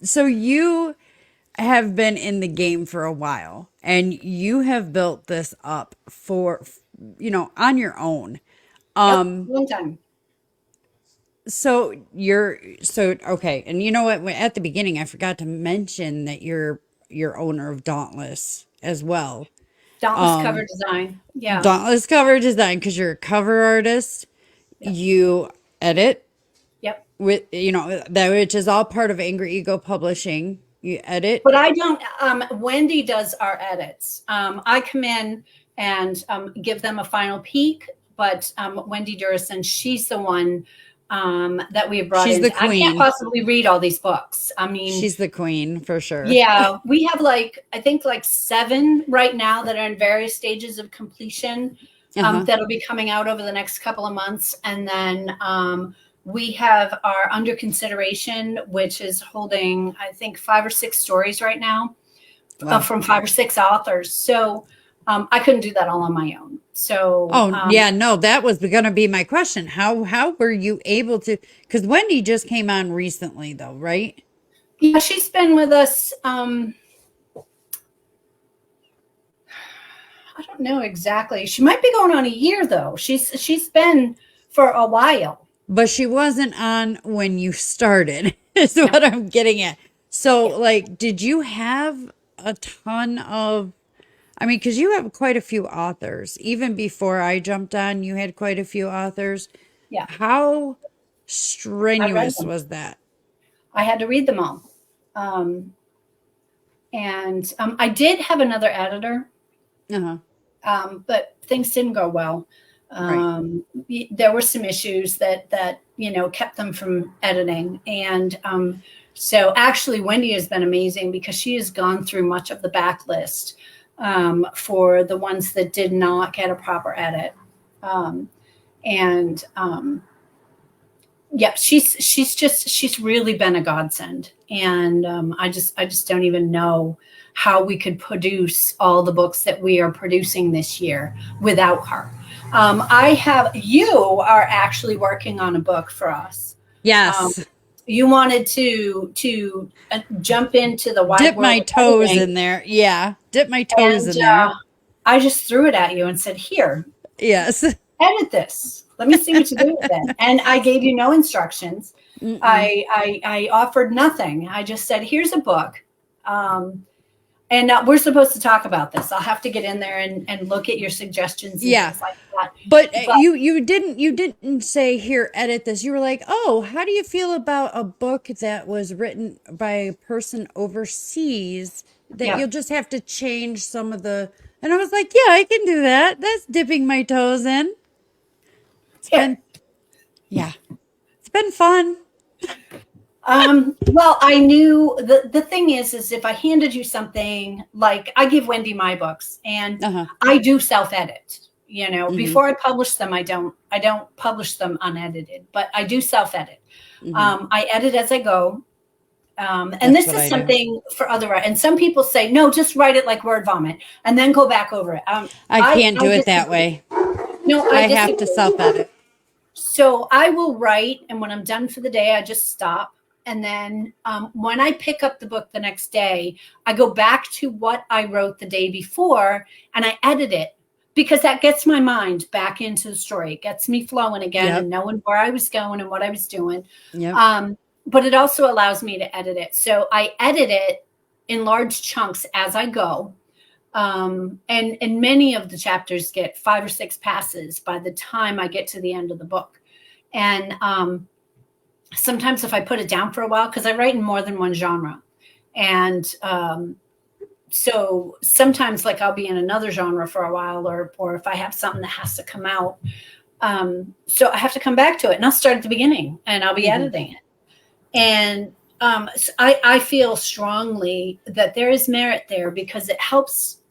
so you have been in the game for a while, and you have built this up for on your own. One time. So okay, and you know what? At the beginning, I forgot to mention that you're owner of Dauntless as well. Dauntless cover design. Yeah. Dauntless cover design, because you're a cover artist. Yep. You edit Yep. with that, which is all part of Angry Ego Publishing. You edit. But I don't. Wendy does our edits. I come in and give them a final peek. But Wendy Durison, she's the one that we have brought She's in. the queen. I can't possibly read all these books. I mean, She's the queen for sure. yeah, we have I think 7 right now that are in various stages of completion. That'll be coming out over the next couple of months, and then we have our under consideration, which is holding, I think, 5 or 6 stories right now. Wow. From 5 or 6 authors. So I couldn't do that all on my own. So, Oh, yeah, no, that was going to be my question. How were you able to, because Wendy just came on recently though, right? yeah, she's been with us. I don't know exactly. She might be going on a year though. She's been for a while. But she wasn't on when you started, is No. what I'm getting at. So, Yeah. like, did you have a ton of, I mean, because you have quite a few authors. Even before I jumped on, you had quite a few authors. Yeah. How I read strenuous them. was that? I had to read them all. Um, and I did have another editor, Uh-huh. but things didn't go well. Right. There were some issues that kept them from editing, and so actually Wendy has been amazing because she has gone through much of the backlist for the ones that did not get a proper edit, and yeah, she's really been a godsend, and I just don't even know how we could produce all the books that we are producing this year without her. You are actually working on a book for us. Yes. You wanted to jump into the wide Dip world my of toes editing, in there. Yeah. Dip my toes and in there. I just threw it at you and said, "Here, Yes. edit this. Let me see what you do with it." And I gave you no instructions. Mm-mm. I offered nothing. I just said, "Here's a book." And we're supposed to talk about this. I'll have to get in there and look at your suggestions and Yeah. things like that. But But you didn't say here edit this. You were like, "Oh, how do you feel about a book that was written by a person overseas that yeah, you'll just have to change some of the." And I was like, "Yeah, I can do that. That's dipping my toes in." It's here. been yeah. It's been fun. Well, I knew the thing is if I handed you something, like I give Wendy my books and Uh-huh. I do self-edit. Mhm. Before I publish them, I don't publish them unedited, but I do self-edit. Mhm. I edit as I go. And That's this what is I do. something for other, and some people say, no, just write it like word vomit and then go back over it. I can't I do it that disagree. way. No, I I have to disagree. self-edit. So I will write, and when I'm done for the day, I just stop. And then when I pick up the book the next day, I go back to what I wrote the day before and I edit it because that gets my mind back into the story. It gets me flowing again and Yep. knowing where I was going and what I was doing. Yep. But it also allows me to edit it. So I edit it in large chunks as I go. And many of the chapters get 5 or 6 passes by the time I get to the end of the book. And sometimes if I put it down for a while, because I write in more than one genre, and so sometimes like I'll be in another genre for a while, or if I have something that has to come out, so I have to come back to it, and I'll start at the beginning, and I'll be Mhm. editing it. And so I feel strongly that there is merit there because it helps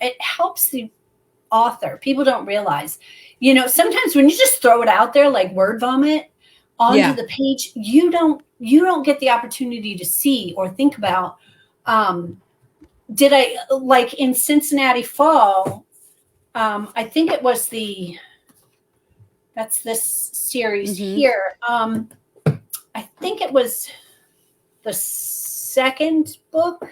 the author. People don't realize, sometimes when you just throw it out there like word vomit onto Yeah. the page, you don't get the opportunity to see or think about, did I, like in Cincinnati Fall, I think it was that's this series Mhm. here. I think it was the second book.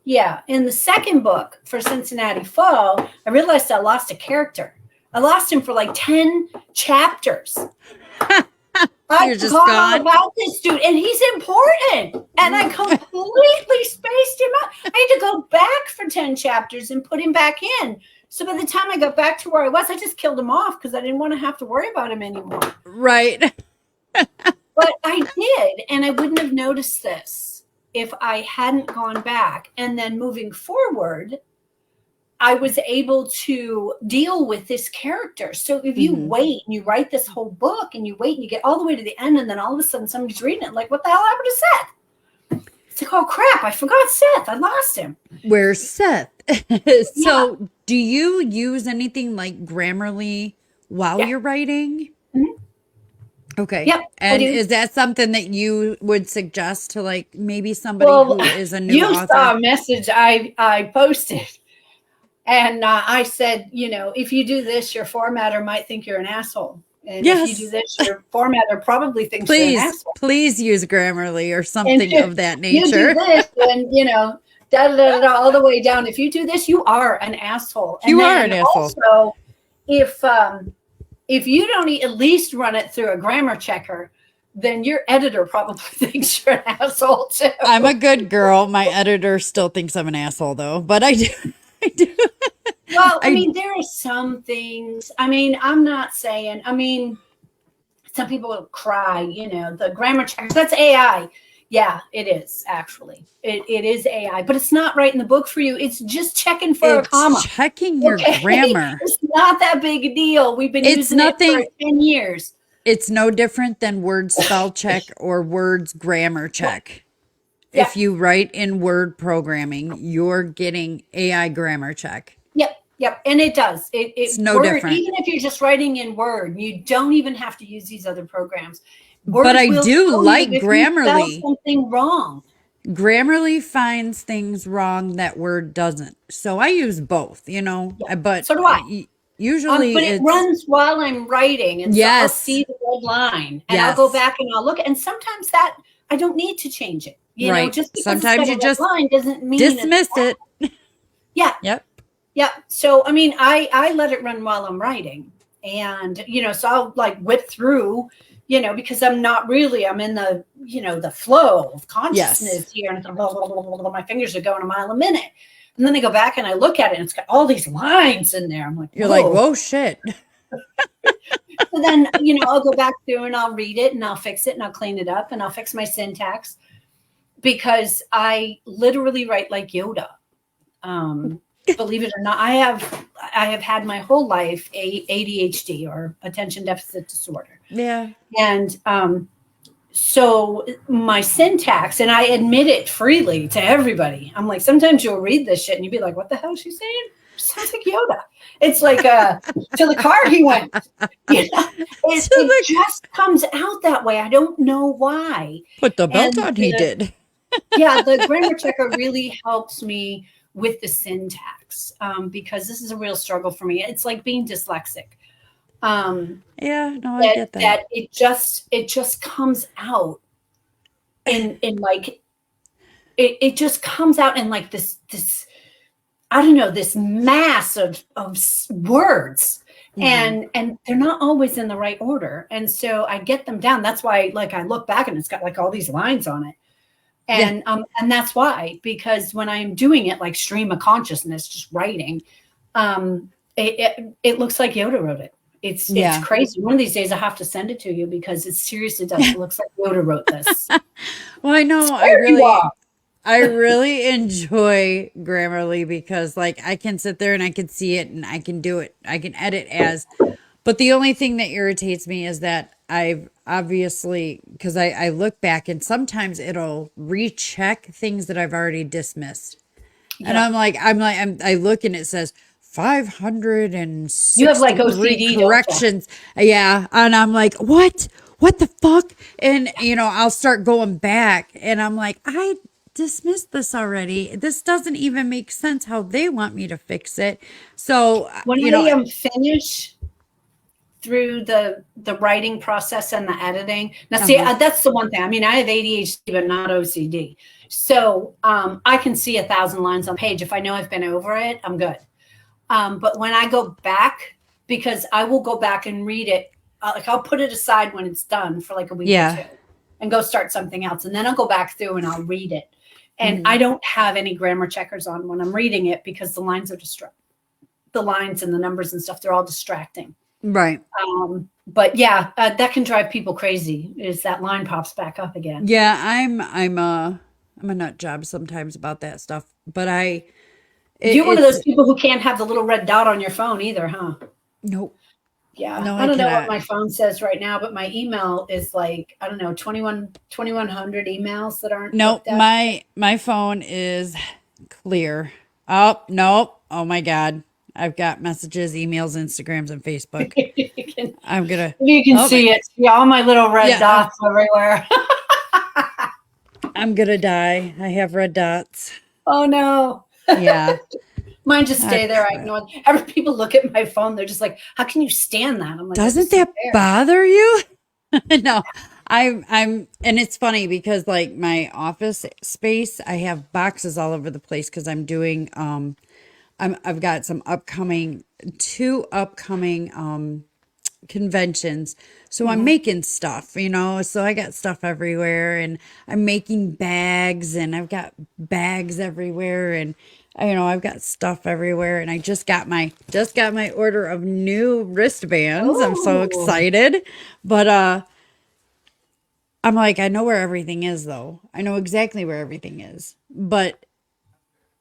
Yeah, in the second book for Cincinnati Fall, I realized I lost a character. I lost him for like 10 chapters. I You're just forgot all gone. about this dude, and he's important. And I completely spaced him out. I had to go back for 10 chapters and put him back in. So by the time I got back to where I was, I just killed him off because I didn't want to have to worry about him anymore. Right. But I did, and I wouldn't have noticed this if I hadn't gone back. And then moving forward, I was able to deal with this character. So if you Mhm. wait and you write this whole book and you wait and you get all the way to the end, and then all of a sudden somebody's reading it, like, what the hell happened to Seth? It's like, oh crap, I forgot Seth. I lost him. Where's Seth? Yeah. So, do you use anything like Grammarly while Yeah. you're writing? Mhm. Okay. Yep, I And do. is that something that you would suggest to like maybe somebody Well, who is a new you saw author? a message I posted. And I said, if you do this, your formatter might think you're an asshole. And if you do Yes. this, your formatter probably thinks you're an Please, asshole. please use Grammarly or And something if of that you do nature. this, then, da, da, da, da, all the way down. If you do this, you are an asshole. And You are then an asshole. also, if you don't at least run it through a grammar checker, then your editor probably thinks you're an asshole too. I'm a good girl. My editor still thinks I'm an asshole though, but I do. I do. Well, I there are some things. I'm not saying. Some people will cry. The grammar checkers. That's AI. Yeah, it is actually. It is AI, but it's not writing the book for you. It's just checking for a it's comma. checking your Okay, grammar. it's not that big a deal. We've been It's using it for nothing. 10 years. It's no different than word spell check or words grammar check. Yeah. If you write in word programming, you're getting AI grammar check. Yep, and it does. It's no Word, different. even if you're just writing in Word, you don't even have to use these other programs. But Word I will do tell like you if you spell Grammarly. something wrong. Grammarly finds things wrong that Word doesn't. So I use both, but So do I. usually But it it's runs while I'm writing, and so I'll yes. see the red line, and I'll Yes. go back and I'll look. And sometimes that I don't need to change it. Right. Just because Sometimes it's got you a red just line doesn't mean dismiss it. Yeah. Yep. Yeah. So, I let it run while I'm writing, and, so I'll like whip through, because I'm in the, the flow of consciousness Yes. here, and blah, blah, blah, blah, blah, my fingers are going a mile a minute. And then I go back and I look at it and it's got all these lines in there. I'm like, You're like, whoa, shit. So then, I'll go back through and I'll read it and I'll fix it and I'll clean it up and I'll fix my syntax, because I literally write like Yoda. Believe it or not, I have had my whole life ADHD, or attention deficit disorder. Yeah. And so my syntax, and I admit it freely to everybody. I'm like, sometimes you'll read this shit and you'll be like, what the hell is she saying? Sounds like Yoda. It's like to the car he went. It just comes out that way. I don't know why. Put the belt on, he did. Yeah, the grammar checker really helps me with the syntax, because this is a real struggle for me. It's like being dyslexic. Yeah, no, I get that. That it just comes out in like it just comes out in like this I don't know, this mass of words. Mm-hmm. And they're not always in the right order. And so I get them down. That's why, like, I look back and it's got like all these lines on it. And and that's why, because when I'm doing it like stream of consciousness, just writing, it looks like Yoda wrote it. It's crazy. One of these days I have to send it to you, because it seriously does. It looks like Yoda wrote this. Well, I know. I really enjoy Grammarly, because like I can sit there and I can see it and I can do it. I can edit but the only thing that irritates me is that I've obviously, because I look back and sometimes it'll recheck things that I've already dismissed. Yeah. And I look and it says 563 you have like OCD corrections. Yeah. And I'm like, what the fuck? And I'll start going back and I'm like, I dismissed this already. This doesn't even make sense how they want me to fix it. So when I am finished through the writing process and the editing. Now, see, that's the one thing. I have ADHD, but not OCD. So I can see 1,000 lines on page. If I know I've been over it, I'm good. But when I go back, because I will go back and read it, like I'll put it aside when it's done for like a week or two and go start something else. And then I'll go back through and I'll read it. And I don't have any grammar checkers on when I'm reading it, because the lines are the lines and the numbers and stuff, they're all distracting. Right. But yeah, that can drive people crazy, is that line pops back up again. Yeah, I'm a nut job sometimes about that stuff, but you're one of those people who can't have the little red dot on your phone either, huh? Nope. Yeah. No, I don't know what my phone says right now, but my email is like, I don't know, 2,100 emails that aren't. Nope. My phone is clear. Oh, nope. Oh my God. I've got messages, emails, Instagrams, and Facebook. You can see it. See all my little red dots everywhere. I'm going to die. I have red dots. Oh, no. Yeah. Mine just Ah, stay there. I crap. ignore them. Every people look at my phone, they're just like, "How can you stand that?" I'm like, "I Doesn't just don't that care." bother you? No, and it's funny because like my office space, I have boxes all over the place because I'm doing, I've got some upcoming, two upcoming, conventions. So I'm Mhm. making stuff, so I got stuff everywhere and I'm making bags and I've got bags everywhere and I've got stuff everywhere and I just got my order of new wristbands. I'm so Oh, excited. But I'm like I know where everything is though. I know exactly where everything is. But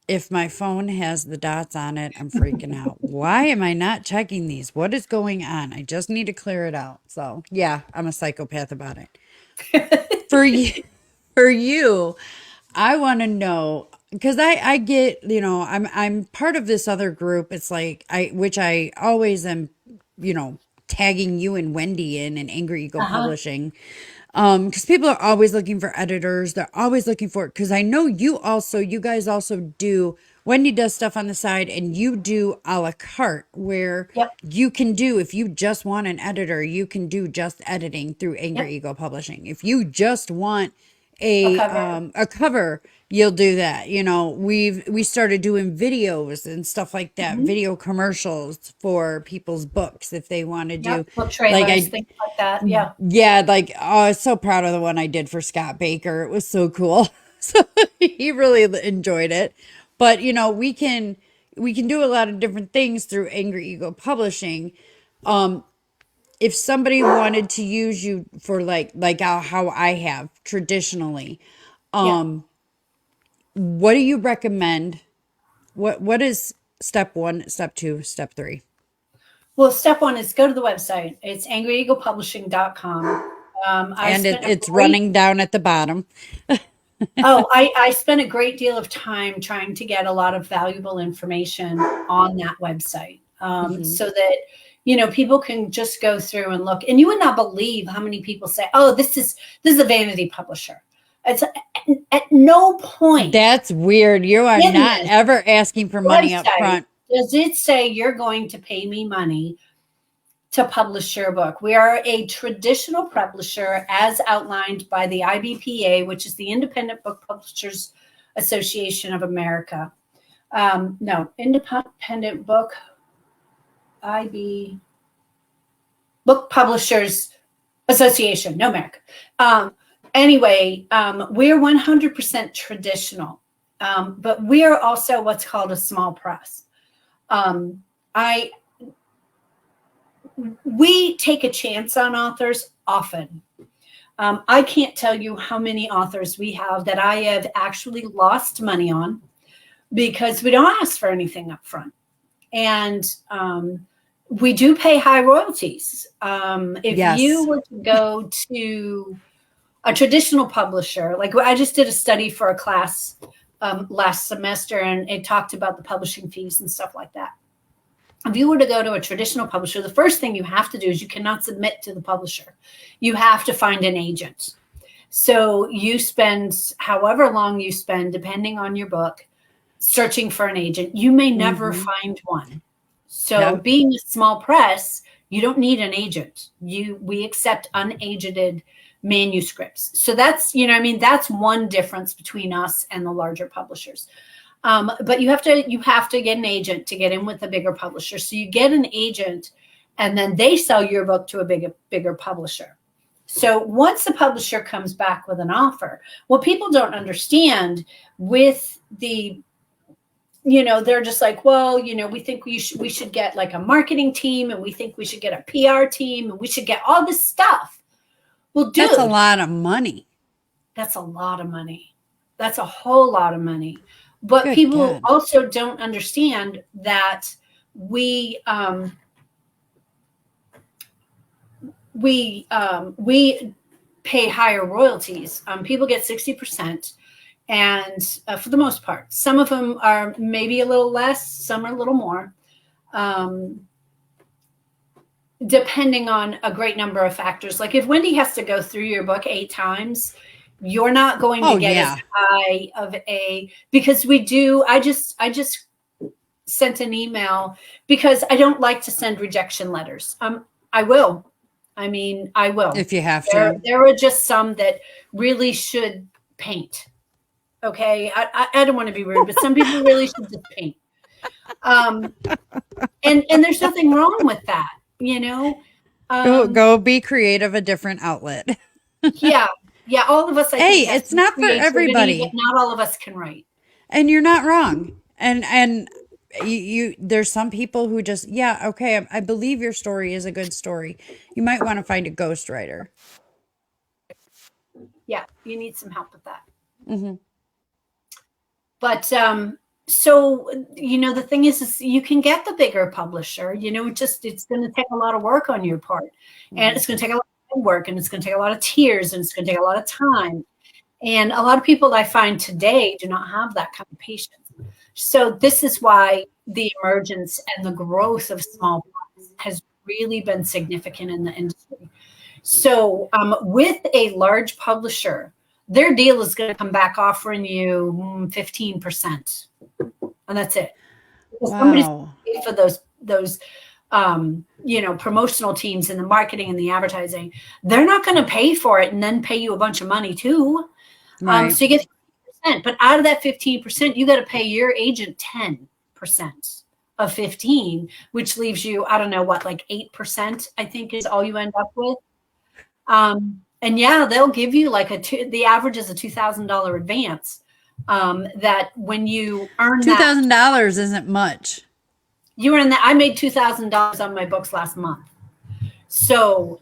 if my phone has the dots on it, I'm freaking out. Why am I not checking these? What is going on? I just need to clear it out. So, yeah, I'm a psychopath about it. For you, for you, I want to know because I get, I'm part of this other group. It's like which I always am, you know, tagging you and Wendy in Angry Eagle uh-huh. Publishing. Because people are always looking for editors. They're always looking for it. Because I know you guys also do. Wendy does stuff on the side, and you do a la carte where Yep, you can do, if you just want an editor, you can do just editing through Angry yep. Eagle Publishing. If you just want A cover. a cover, you'll do that. We started doing videos and stuff like that, Mhm. video commercials for people's books if they want to Yep. do. Book Like trailers, I things like that. Yeah. yeah, like I was so proud of the one I did for Scott Baker. It was so cool. So he really enjoyed it. But we can do a lot of different things through Angry Eagle Publishing. If somebody wanted to use you for like how I have traditionally, Yeah. what do you recommend? What is step 1, step 2, step 3? Well, step one is go to the website. It's angryeaglepublishing.com. I And spent a it's great running down at the bottom. I spent a great deal of time trying to get a lot of valuable information on that website, Hmm. so that people can just go through and look. And you would not believe how many people say, "Oh, this is a vanity publisher." It's at no point That's weird. You are in not this ever asking for money up website front. does it say you're going to pay me money to publish your book. We are a traditional publisher as outlined by the IBPA, which is the Independent Book Publishers Association of America. No, Independent Book, IB, Book Publishers Association, no America. Anyway, we're 100% traditional, but we're also what's called a small press. Um, I we take a chance on authors often. I can't tell you how many authors we have that I have actually lost money on because we don't ask for anything up front. And we do pay high royalties. If you Yes. were to go to a traditional publisher, like I just did a study for a class last semester and it talked about the publishing fees and stuff like that. If you were to go to a traditional publisher, the first thing you have to do is you cannot submit to the publisher. You have to find an agent. So you spend however long you spend, depending on your book, searching for an agent. You may never Hmm. find one. So Yep. being a small press, you don't need an agent. We accept unagented manuscripts. So that's one difference between us and the larger publishers. But you have to get an agent to get in with a bigger publisher. So you get an agent, and then they sell your book to a bigger publisher. So once the publisher comes back with an offer, what people don't understand with they're just like, well, we think we should get like a marketing team, and we think we should get a PR team, and we should get all this stuff. Well, That's a dude, lot of money. that's a lot of money. That's a whole lot of money. But Good people God. also don't understand that we we pay higher royalties. People get 60%, and for the most part, some of them are maybe a little less, some are a little more, um, depending on a great number of factors. Like if Wendy has to go through your book 8 times, you're not going to Oh, get as yeah. high of a because we do. I just sent an email because I don't like to send rejection letters. I will. I mean, I will. If you have to. There are just some that really should paint. Okay. I don't want to be rude, but some people really should just paint. And there's nothing wrong with that, you know? Go be creative, a different outlet. Yeah. Yeah. All of us, I Hey, think, have it's some not for creativity, everybody. but not all of us can write. And you're not wrong. And you there's some people who just, yeah, okay, I believe your story is a good story. You might want to find a ghostwriter. Yeah. You need some help with that. Mm-hmm. But so, you know, the thing is you can get the bigger publisher, you know, it's going to take a lot of work on your part, and it's going to take a lot of work, and it's going to take a lot of tears, and it's going to take a lot of time. And a lot of people I find today do not have that kind of patience. So this is why the emergence and the growth of small press has really been significant in the industry. So with a large publisher, their deal is going to come back offering you 15%, and that's it. Somebody's going to pay for those you know, promotional teams and the marketing and the advertising. They're not going to pay for it and then pay you a bunch of money too. Right. So you get 15%, but out of that 15%, you got to pay your agent 10% of 15, which leaves you, I don't know what, like 8%, I think is all you end up with. And yeah, they'll give you like the average is a $2,000 advance. That when you earn $2,000 isn't much. You earn that. I made $2,000 on my books last month. So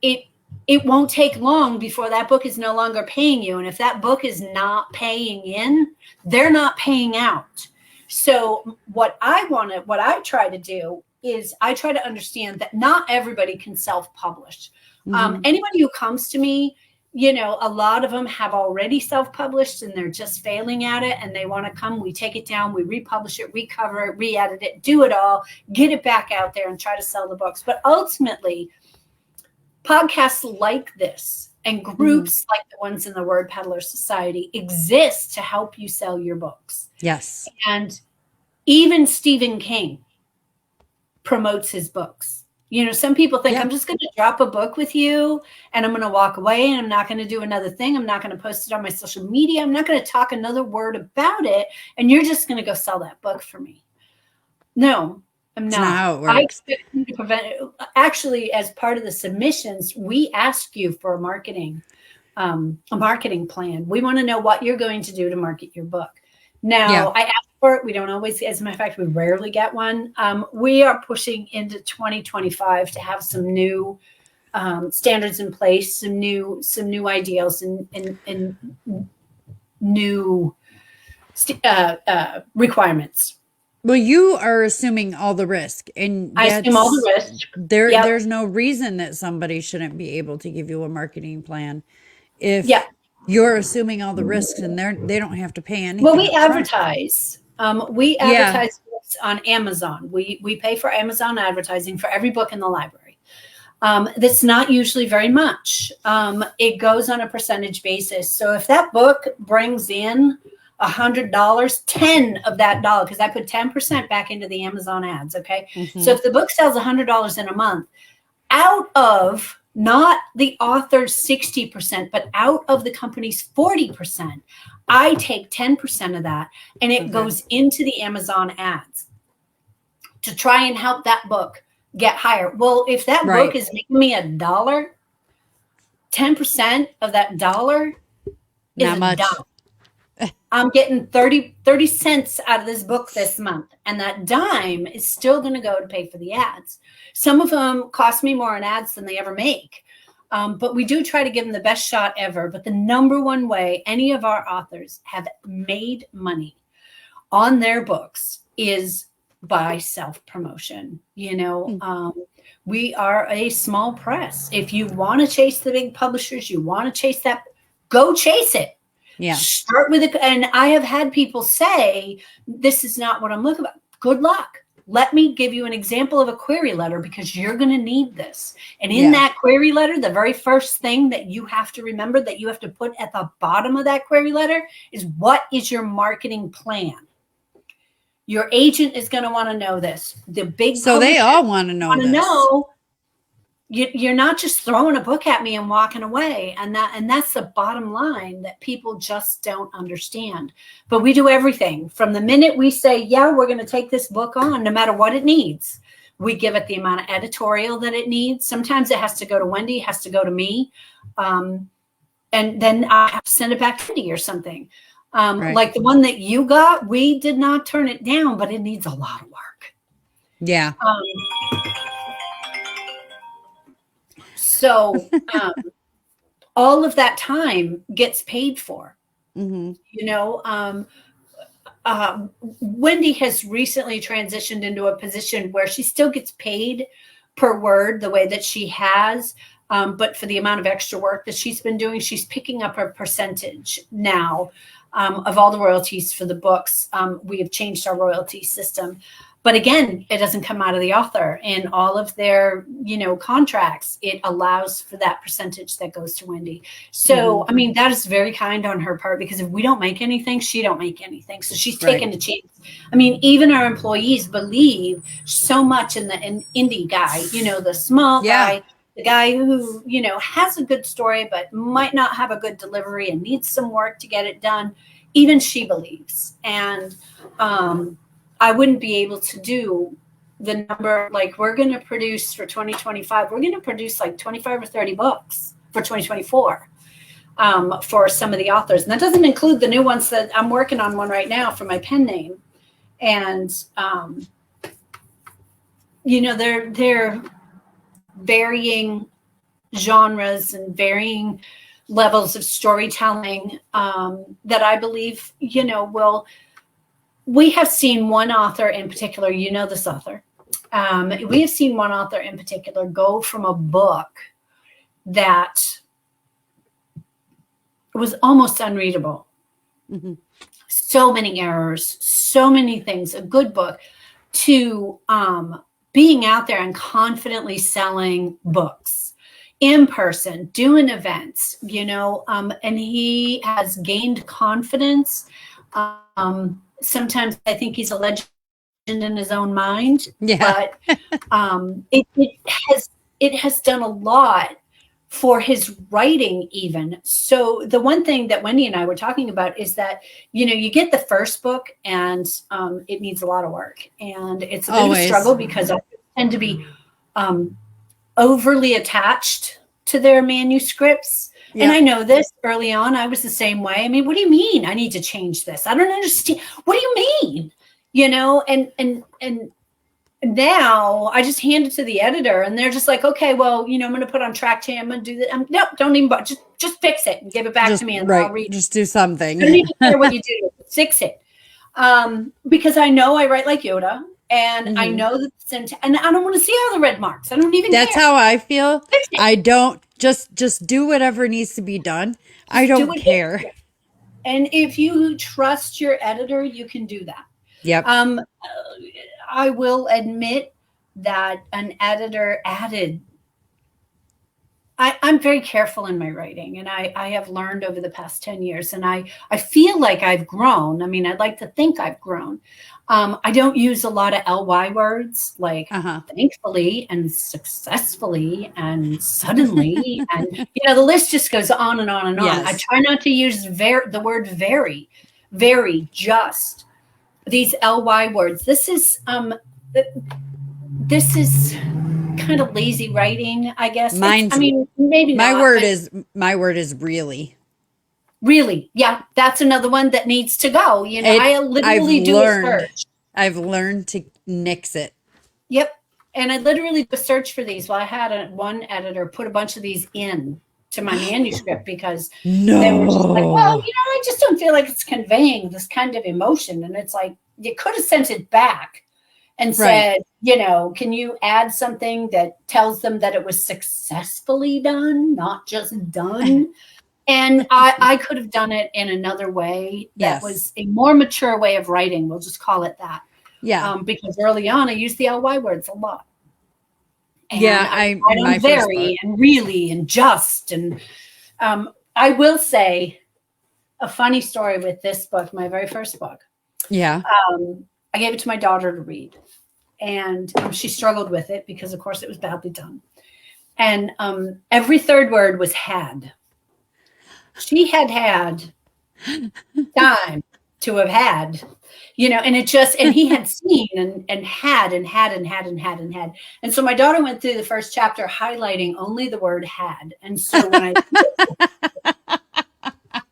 it won't take long before that book is no longer paying you. And if that book is not paying in, they're not paying out. So what I try to do is I try to understand that not everybody can self-publish. Mm-hmm. Anybody who comes to me, you know, a lot of them have already self-published and they're just failing at it, and they want to come, we take it down, we republish it, recover it, re-edit it, do it all, get it back out there and try to sell the books. But ultimately, podcasts like this and groups like the ones in the Word Peddler Society exist to help you sell your books. Yes. And even Stephen King promotes his books. You know, some people think I'm just going to drop a book with you and I'm going to walk away and I'm not going to do another thing. I'm not going to post it on my social media. I'm not going to talk another word about it. And you're just going to go sell that book for me. No, I'm not. That's not how it works. I expect you to prevent it. Actually, as part of the submissions, we ask you for a marketing plan. We want to know what you're going to do to market your book. Now, I ask for it. We don't always, as a matter of fact, we rarely get one. We are pushing into 2025 to have some new standards in place, some new ideals and new requirements. Well, you are assuming all the risk, and I assume all the risk. There's no reason that somebody shouldn't be able to give you a marketing plan if you're assuming all the risks, and they don't have to pay anything. Well, we advertise. We advertise books on Amazon. We pay for Amazon advertising for every book in the library. That's not usually very much. It goes on a percentage basis. So if that book brings in $100, 10 of that dollar, because I put 10% back into the Amazon ads. Okay. Mm-hmm. So if the book sells $100 in a month, out of not the author's 60%, but out of the company's 40%, I take 10% of that and it goes into the Amazon ads to try and help that book get higher. Well, if that book is making me $1, 10% of that dollar is not much. $1. I'm getting 30 cents out of this book this month. And that dime is still going to go to pay for the ads. Some of them cost me more in ads than they ever make. But we do try to give them the best shot ever. But the number one way any of our authors have made money on their books is by self-promotion. You know, we are a small press. If you want to chase the big publishers, you want to chase that, go chase it. Yeah. Start with it. And I have had people say, this is not what I'm looking for. Good luck. Let me give you an example of a query letter because you're going to need this. And in that query letter, the very first thing that you have to remember that you have to put at the bottom of that query letter is, what is your marketing plan? Your agent is going to want to know this. The big So they all want to know want to this. know you're not just throwing a book at me and walking away. And that's the bottom line that people just don't understand. But we do everything from the minute we say, yeah, we're going to take this book on, no matter what it needs. We give it the amount of editorial that it needs. Sometimes it has to go to Wendy, has to go to me. And then I have to send it back to Wendy or something. Right. Like the one that you got, we did not turn it down, but it needs a lot of work. Yeah. So all of that time gets paid for. Mm-hmm. You know, Wendy has recently transitioned into a position where she still gets paid per word the way that she has. But for the amount of extra work that she's been doing, she's picking up a percentage now of all the royalties for the books. We have changed our royalty system. But again, it doesn't come out of the author. In all of their, contracts, it allows for that percentage that goes to Wendy. So, I mean, that is very kind on her part, because if we don't make anything, she don't make anything. So she's taking a chance. I mean, even our employees believe so much in an indie guy, the small guy, the guy who, has a good story, but might not have a good delivery and needs some work to get it done. Even she believes. And, I wouldn't be able to do the number, like we're going to produce for 2025, we're going to produce like 25 or 30 books for 2024 for some of the authors. And that doesn't include the new ones that I'm working on one right now for my pen name. And, they're varying genres and varying levels of storytelling that I believe, will. We have seen one author in particular, this author. We have seen one author in particular go from a book that was almost unreadable. Mm-hmm. So many errors, so many things, a good book, to being out there and confidently selling books in person, doing events, and he has gained confidence. Sometimes I think he's a legend in his own mind, but it has done a lot for his writing even. So the one thing that Wendy and I were talking about is that, you get the first book and it needs a lot of work, and it's a bit of a struggle because I tend to be overly attached to their manuscripts. Yep. And I know this early on, I was the same way. I mean, what do you mean I need to change this? I don't understand. What do you mean? And now I just hand it to the editor and they're just like, okay, well, I'm going to put on track to I'm going to do that. No, don't even, just fix it and give it back to me. And I'll read it. Just do something. I don't even care what you do. Fix it. Because I know I write like Yoda. And I know that, and I don't want to see all the red marks. I don't even care. That's how I feel. I don't just do whatever needs to be done. I don't care. And if you trust your editor, you can do that. Yep. I will admit that an editor added. I'm very careful in my writing, and I have learned over the past 10 years, and I feel like I've grown. I mean, I'd like to think I've grown. I don't use a lot of LY words like thankfully and successfully and suddenly. And, the list just goes on and on and on. Yes. I try not to use the word very, very, just these LY words. This is kind of lazy writing, I guess. Maybe my word is really. Really, yeah, that's another one that needs to go. I literally do a search. I've learned to nix it. Yep, and I literally do a search for these. Well, I had one editor put a bunch of these in to my manuscript because they were just like, well, I just don't feel like it's conveying this kind of emotion. And it's like, you could have sent it back and said, can you add something that tells them that it was successfully done, not just done? And I could have done it in another way that was a more mature way of writing. We'll just call it that. Yeah. Because early on, I used the LY words a lot. And I don't vary and really and just. And I will say a funny story with this book, my very first book. Yeah. I gave it to my daughter to read. And she struggled with it because, of course, it was badly done. And every third word was had. She had time to have had, and and he had seen and had and had and had and had and had. And so my daughter went through the first chapter highlighting only the word had. And so when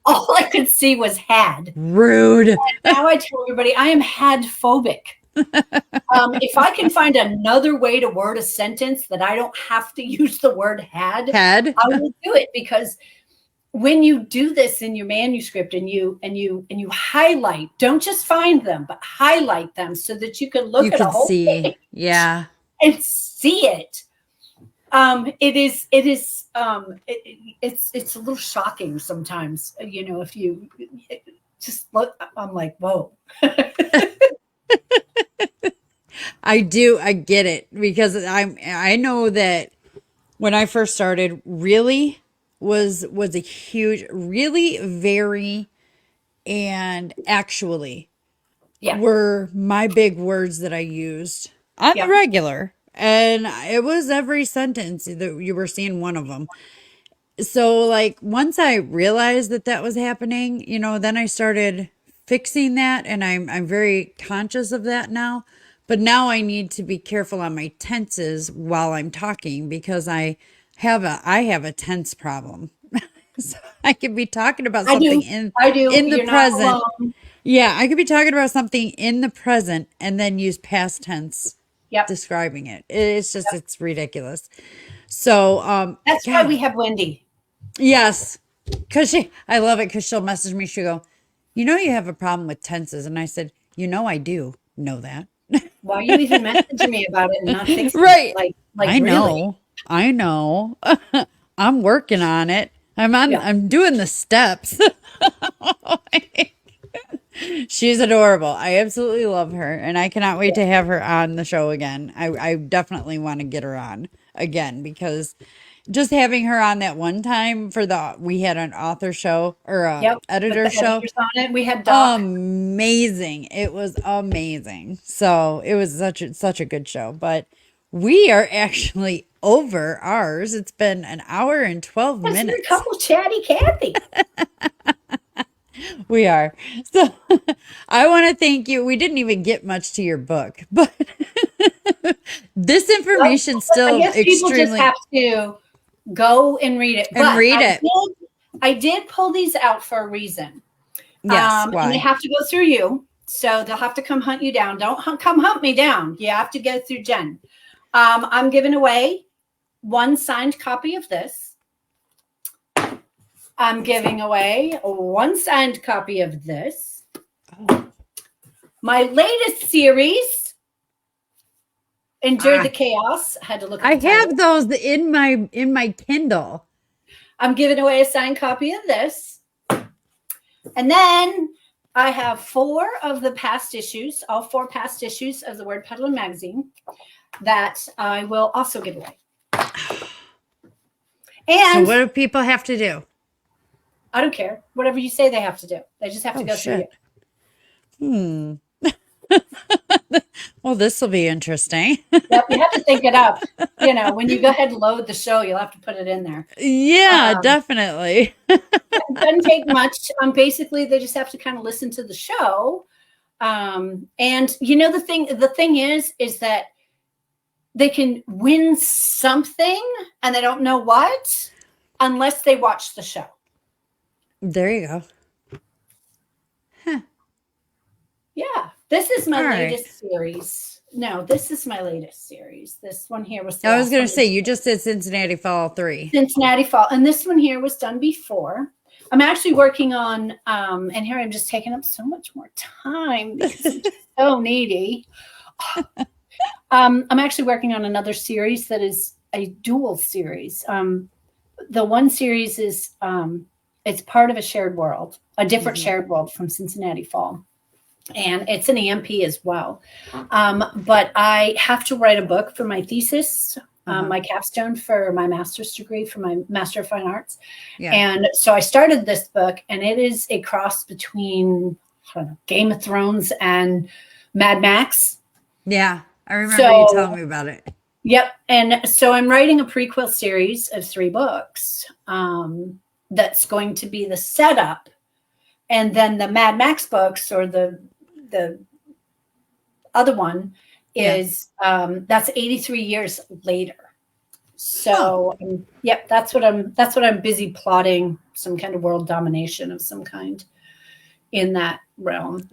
all I could see was had. Rude. And now I tell everybody I am had phobic. If I can find another way to word a sentence that I don't have to use the word had, I will do it, because when you do this in your manuscript and you highlight, don't just find them, but highlight them so that you can look at a whole thing, and see it. It's a little shocking sometimes, if you just look. I'm like, whoa. I get it, because I know that when I first started, really was a huge, really, very, and actually were my big words that I used on the regular. And it was every sentence that you were seeing one of them. So like once I realized that was happening, then I started fixing that, and I'm very conscious of that now. But now I need to be careful on my tenses while I'm talking, because I have a tense problem. So I could be talking about something in the present. Yeah, I could be talking about something in the present and then use past tense describing it. It's ridiculous. So that's why we have Wendy. Yes, I love it, because she'll message me. She'll go, you have a problem with tenses. And I said, I do know that. Why are you even messaging me about it and not fixing it? Like I know. I'm working on it. I'm doing the steps. She's adorable. I absolutely love her, and I cannot wait to have her on the show again. I definitely want to get her on again, because just having her on that one time we had an author show or a editor show on it. We had Doc. Amazing. It was amazing. So it was such a good show. But we are actually over ours. It's been an hour and 12 minutes. A couple chatty Kathy. We are. So I want to thank you. We didn't even get much to your book, but this information still extremely. People just have to go and read it. I did pull these out for a reason. Yes. Why? And they have to go through you. So they'll have to come hunt you down. Don't come hunt me down. You have to go through Jen. I'm giving away one signed copy of this. I'm giving away one signed copy of this. Oh. My latest series, Endure the Chaos. I had to look at I have those in my Kindle. I'm giving away a signed copy of this. And then I have 4 of the past issues, all 4 past issues of the Word Peddler magazine that I will also give away. And so what do people have to do? I don't care. Whatever you say they have to do. They just have to go through you. Well, this will be interesting. Yep, you have to think it up. When you go ahead and load the show, you'll have to put it in there. Yeah, definitely. It doesn't take much. Basically, they just have to kind of listen to the show. And the thing is that they can win something and they don't know what unless they watch the show. There you go. Huh. Yeah. This is my latest series. No, this is my latest series. This one here was. I was going to say, you just did Cincinnati Fall 3. Cincinnati Fall. And this one here was done before. I'm actually working on, and here I'm just taking up so much more time because I'm just so needy. I'm actually working on another series that is a dual series. The one series is, it's part of a shared world, a different shared world from Cincinnati Fall. And it's an EMP as well. But I have to write a book for my thesis, my capstone for my master's degree, for my Master of Fine Arts. Yeah. And so I started this book, and it is a cross between Game of Thrones and Mad Max. Yeah, I remember you telling So, me about it. yep. And so I'm writing a prequel series of 3 books that's going to be the setup. And then the Mad Max books, or the other one, Yeah. is that's 83 years later. Huh. So, yep, that's what I'm busy plotting, some kind of world domination of some kind in that realm.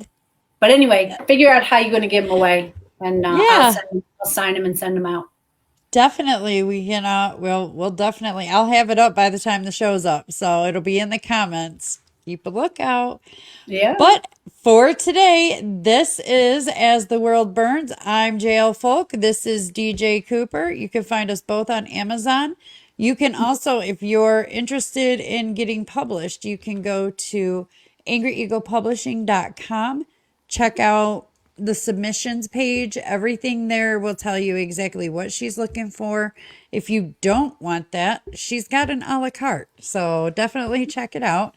But anyway, figure out how you're going to give them away, and Yeah. I'll sign them and send them out. Definitely, we can. We'll definitely. I'll have it up by the time the show's up, so it'll be in the comments. Keep a lookout. Yeah. But for today, this is As the World Burns. I'm JL Folk. This is DJ Cooper. You can find us both on Amazon. You can also, if you're interested in getting published, you can go to angryeaglepublishing.com. Check out the submissions page. Everything there will tell you exactly what she's looking for. If you don't want that, she's got an a la carte. So definitely check it out.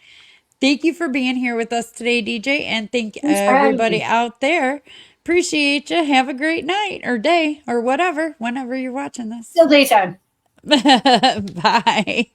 Thank you for being here with us today, DJ, and thank Thanks for having everybody me. out there. Appreciate you. Have a great night or day or whatever, whenever you're watching this. Still daytime. Bye.